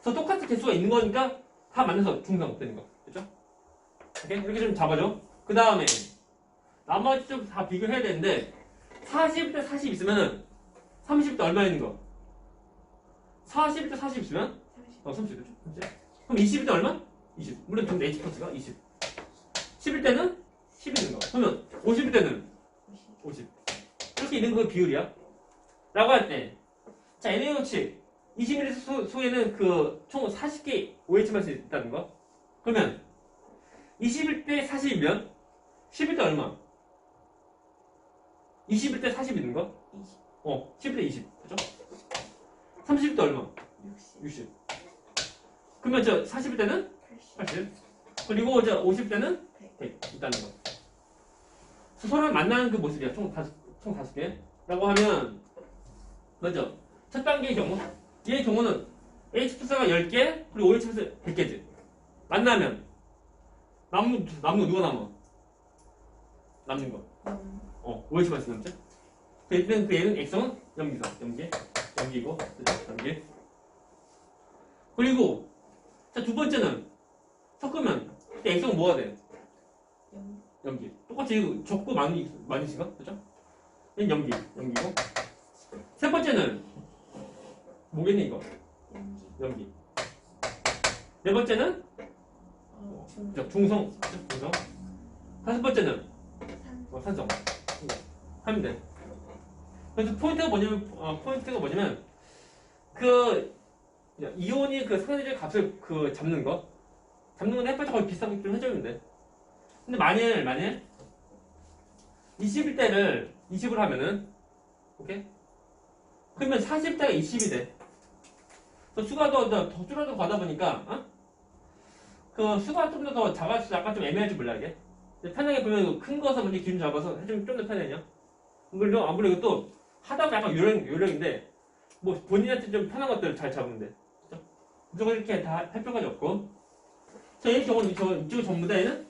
그래서 똑같은 개수가 있는 거니까 다 만나서 중성 되는 거. 그죠? 오케이? 이렇게 좀 잡아줘. 그 다음에 나머지 좀 다 비교해야 되는데 40대 40 있으면은 30대 얼마 있는 거? 40대 40 있으면 30. 그럼 20대 얼마? 20. 물론 좀 H 플러스가 20. 11대는 10 있는 거. 그러면 50대는 50. 이렇게 있는 거 비율이야. 라고 할 때 자 NaOH 20ml 속에는 그 총 40개 OH만 있다는 거. 그러면 21대 40이면 11대 얼마? 21대 40 있는 거? 11대 20. 그죠? 30대 얼마? 60. 그러면 저 40대는 80. 그리고 저 50대는 100 있다는 거. 서로 만나는 그 모습이야. 총 5개. 라고 하면 먼저 첫 단계의 경우 얘의 경우는 H 플러스가 10개 그리고 OH 플러스 100개지. 만나면 남는 누가 남아? 남는 거. OH 플러스 남죠? 그 얘는 액성은 염기고 염기. 그리고 자 두 번째는 섞으면 그때 액성은 뭐가 돼? 염기. 똑같이 적고 많으신가? 그죠? 얘는 염기고. 세 번째는 뭐겠니 이거? 염기. 네 번째는 중성. 다섯 번째는 산성. 하면 돼. 그래서 포인트가 뭐냐면 그 이온이 그 상대적 값을 그 잡는 건데 햇볕이 거의 비슷하게 좀 해주면 돼. 근데 만일 21대를 20으로 하면은 오케이? 그러면 40대가 20이 돼. 수가 더 줄어들고 가다 보니까 그 수가 좀 더 작아서 약간 좀 애매할지 몰라 이게. 편하게 보면 큰 거서 먼저 기준 잡아서 해주면 좀 더 편해요. 물론 아무래도 또 하다가 약간 요령인데 뭐 본인한테 좀 편한 것들을 잘 잡으면 돼. 그죠? 무조건 이렇게 다 할 필요가 없고. 자, 이 경우는 이쪽 전부 다 얘는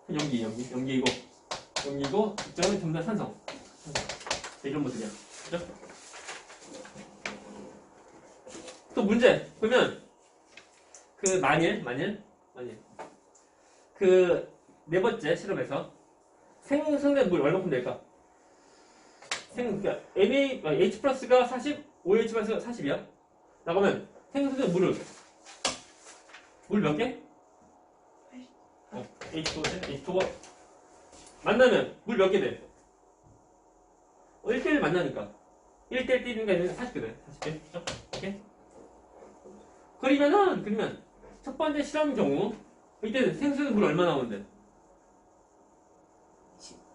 염기이고 이쪽은 전부 다 산성. 이런 모습이야. 그죠? 또 문제 보면 그 만일 그 네 번째 실험에서 생성된 물 얼마큼 될까? 그러니까 H 플러스가 40, OH 플러스가 40이야. 라고 하면 생성된 물 몇 개? H2가 만나면 물 몇 개 돼? 1대1 만나니까 1대1 뛰니까 40개 돼. 40개. 오케이? 그러면 첫 번째 실험 경우 이때 생수는 물 얼마 나오는데?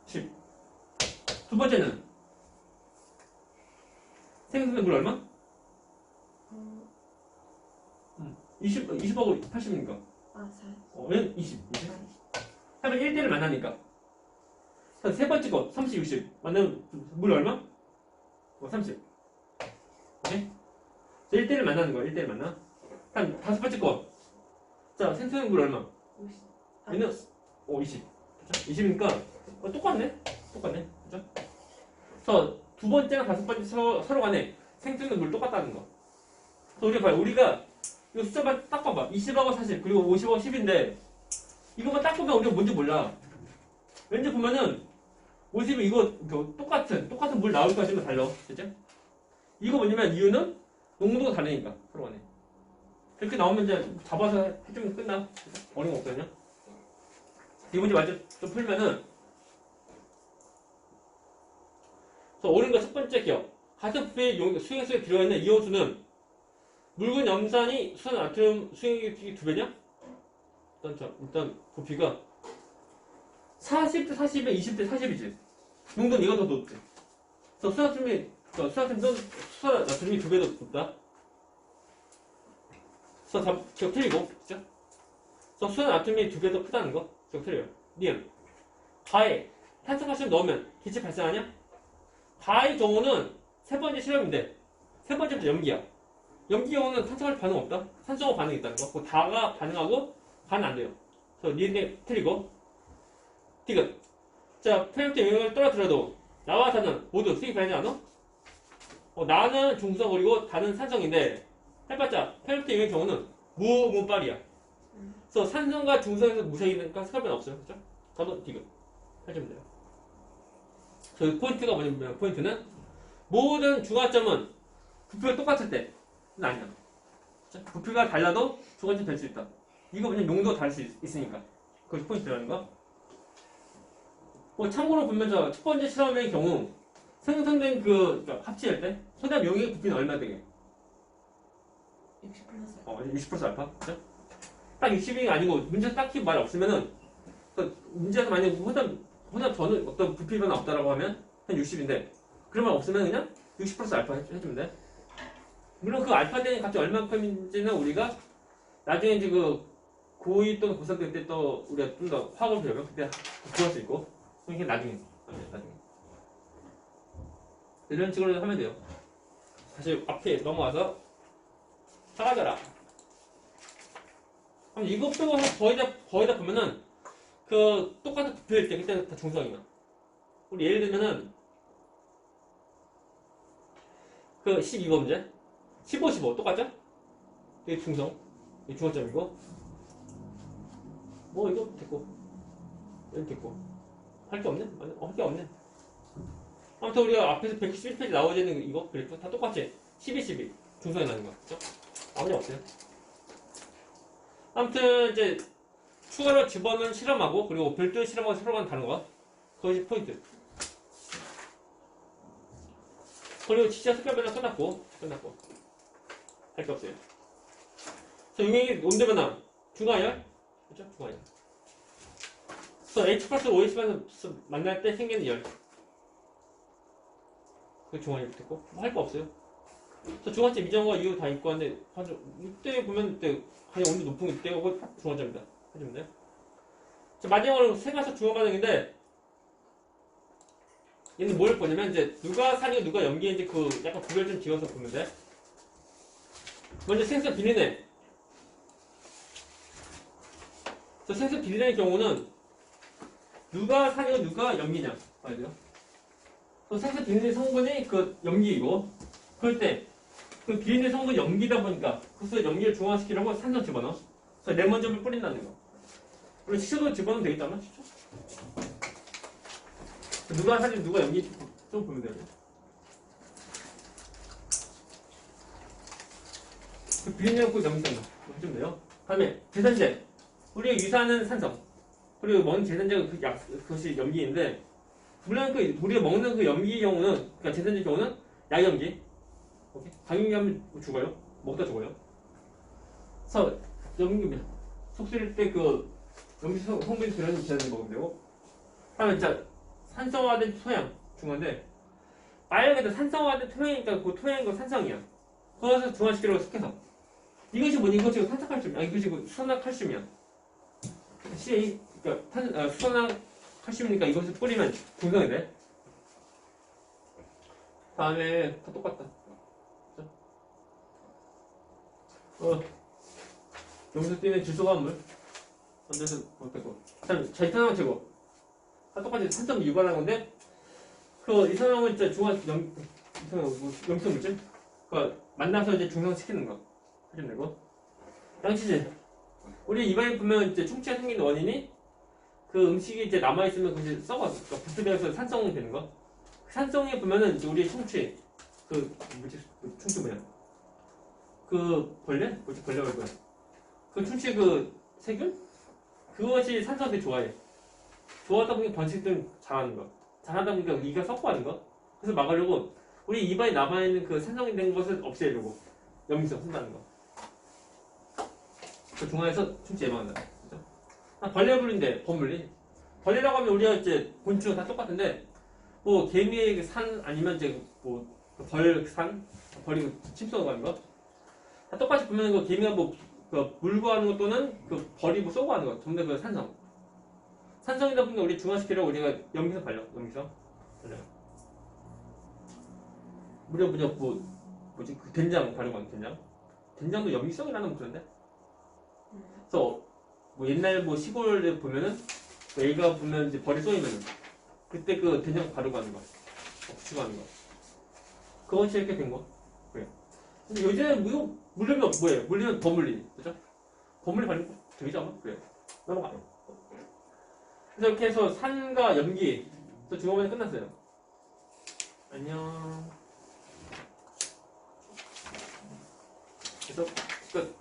10. 두 번째는 생성된 물 얼마? 20하고 80이니까. 4. 얘는 20. 하면 1대를 만나니까. 세 번째 거, 30, 60. 만나면 물 얼마? 30. 오케이? 1대를 만나는 거야, 1대를 만나. 한 다섯 번째 거. 자, 생성된 물 얼마? 50. 얘는 20. 그쵸? 20이니까 똑같네? 똑같네. 그죠? 그래서 두 번째랑 다섯 번째 서로 간에 생성된 물 똑같다는 거. 그래서 우리가 봐요. 우리가 이거 숫자만 딱 봐봐. 20하고 40, 그리고 50하고 10인데 이거만 딱 보면 우리가 뭔지 몰라. 왠지 보면은 50이 이거 똑같은 물 나올 것이면 달라. 그죠? 이거 뭐냐면 이유는 농도가 다르니까 서로 간에. 이렇게 나오면 이제 잡아서 해주면 끝나. 어려운 거 없거든요. 이 문제 완전 좀 풀면은 그래서 옳은 거 첫 번째 기억. 가습부의 수용액수에 들어있는 이온수는 묽은 염산이 수산 나트륨 수용액이 2배냐? 일단 부피가 40대 40에 20대 40이지. 농도는 이가 더 높지. 그래서 수산 나트륨이 2배 더 높다. 그래서 기억 틀리고, 그죠? 그래서 수산 나트륨이 2배 더 크다는 거 기억 틀려요. 니은 가에 탄산가스를 넣으면 기체 발생하냐? 가의 경우는 세 번째 실험인데 세 번째부터 염기야. 염기 경우는 탄산가스 반응 없다. 산소가 반응이 있다는 거. 그 다가 반응하고 가는 안 돼요. 그래서 니은이 틀리고. 디귿. 자, 페널티 영역을 떨어뜨려도 나와 다는 모두 수익 발생하지 않아? 나는 중성 그리고 다는 산성인데 해봤자 페널티 영역의 경우는 무빨이야. 그래서 산성과 중성에서 무색이니까 색깔변 없어요. 그죠? 저도 디귿 해주면 돼요. 저희 포인트가 뭐냐면 포인트는 모든 중화점은 부피가 똑같을 때는 아니야. 그쵸? 부피가 달라도 중화점 될 수 있다. 이거 뭐냐면 용도가 다를 수 있으니까. 그것이 포인트라는 거. 참고로 보면 첫 번째 실험의 경우 생성된 합치할 때 소담 용액 부피는 얼마 되게? 60 플러스. 60 플러스 알파. 그죠? 딱 60이 아니고 문제에서 딱히 말 없으면은 문제에서 만약에 혼합 전은 어떤 부피 변화 없다라고 하면 한 60인데 그러면 없으면 그냥 60 플러스 알파 해주면 돼. 물론 그 알파 대는 값이 얼만큼인지는 우리가 나중에 이제 고2 또는 고3 때 또 우리가 좀 더 화학을 배우면 그때 구할 수 있고 그게 나중에. 이런 식으로 하면 돼요. 다시 앞에 넘어와서 사라져라. 그럼 이거 빼고 거의 다 보면은 똑같은 부피일 때 그때는 다 중성이야. 우리 예를 들면은 12번 문제 15, 15 똑같죠? 이게 중성, 이게 중화점이고 이거 됐고 여기 됐고 할 게 없네? 할 게 없네. 아무튼 우리가 앞에서 111페이지 나오지 있는 이거 그래프 다 똑같지? 12, 12 중성이 나는 거 그죠? 아무 일 없어요. 아무튼 이제 추가로 집어넣은 실험하고 그리고 별도의 실험하고 서로 다른 거 그것이 포인트. 그리고 지시와 색깔 변화 끝났고 할 게 없어요. 그래서 용액이 온도 변화 중화열 그렇죠? 중화열. 그래서 H 플러스 OH만 만날 때 생기는 열 그게 중화열 됐고 할 거 없어요. 그래서 중화점 이전과 이후 다 있고 한데 이때 보면 이때 그냥 온도 높은 이때가 중화점이다 해주면 돼요. 자, 마지막으로 생화석 중화 반응인데 얘는 뭘 보냐면 이제 누가 산이고 누가 염기인지 약간 구별 좀 지어서 보면 돼. 먼저 생수 비린내. 생수 비린내의 경우는 누가 산이고 누가 염기냐 봐야 돼요. 생수 비린내 성분이 염기이고 그럴 때 비린내 성분 염기다 보니까 그래서 염기를 중화시키려고 산소 집어넣어. 그래서 레몬즙을 뿌린다는 거. 우리 식초도 집어넣으면 되겠다면 식초? 누가 사진 누가 연기 좀 보면 돼요. 비린내고 염성 해주면 돼요. 다음에 제산제. 우리가 유사하는 산성. 그리고 먹는 제산제가 그것이 염기인데 물론 우리가 먹는 염기의 경우는 그러니까 제산제 경우는 약염기. 오케이? 당연히 죽어요. 먹다 죽어요. 그래서 염기 속 쓰릴 때 염기 성분이 들어있는 제산제 먹으면 되고. 다음에 진짜 산성화된 토양 중화인데 만약에 산성화된 토양이니까 그 토양인 산성이야. 그래서 중화시키려고 속해서 이것이 뭐니? 이것이 산화칼슘이야. 이것이 수산화칼슘이야. CA 그러니까 수산화칼슘이니까 이것을 뿌리면 중성이 돼. 다음에 다 똑같다. 여기서 뛰는 질소화합물 만들어서 못했고 이산화황 제거 다 똑같이 산성 유발한 건데 그 이산화황은 진짜 염성 물질 그 만나서 이제 중성시키는 거 하시면 되고 양치질 우리 입안에 보면 이제 충치가 생기는 원인이 그 음식이 이제 남아있으면 그게 썩어 그러니까 부스되어서 산성 되는 거 산성에 보면은 이제 우리 충치 그 뭐지 충치 뭐냐 그 벌레? 뭐지 벌레 말고요 그 충치 그 세균? 그것이 산성을 되게 좋아해 좋아하다 보니 번식들 잘하는 거 잘하다 보니까 이가 썩고하는 거 그래서 막으려고 우리 입안에 남아있는 그 산성이 된 것을 없애려고 염기성 쓴다는 거 그 중화에서 충치 예방한다 그죠? 벌레 물린데 범물리 벌레라고 하면 우리가 이제 곤충 다 똑같은데 뭐 개미의 산 아니면 이제 뭐 벌산 벌이 침투하고 하는 거 다 똑같이 보면 그 개미가 뭐 그 물고 하는 것 또는 그 벌이 뭐 쏘고 하는 거 전부 다 그 산성이다 보니까 우리 중화시키려고 우리가 염기성 발려 염기성 발려 무려 뭐지 그 된장 바르고 하는 된장도 염기성이라는 그런데 그래서 뭐 옛날 뭐 시골에 보면은 애가 보면 이제 벌이 쏘이면은 그때 그 된장 바르고 하는 거 붙이고 하는 거 그것이 이렇게 된 거 그래 근데 요즘에 이거 물리면 뭐예요? 물리면 더 물리 그죠? 더 물리 발리고 되죠 아마? 그래요 넘어가요 그래서 이렇게 해서 산과 염기 또 중화반이 끝났어요 안녕 그래서 끝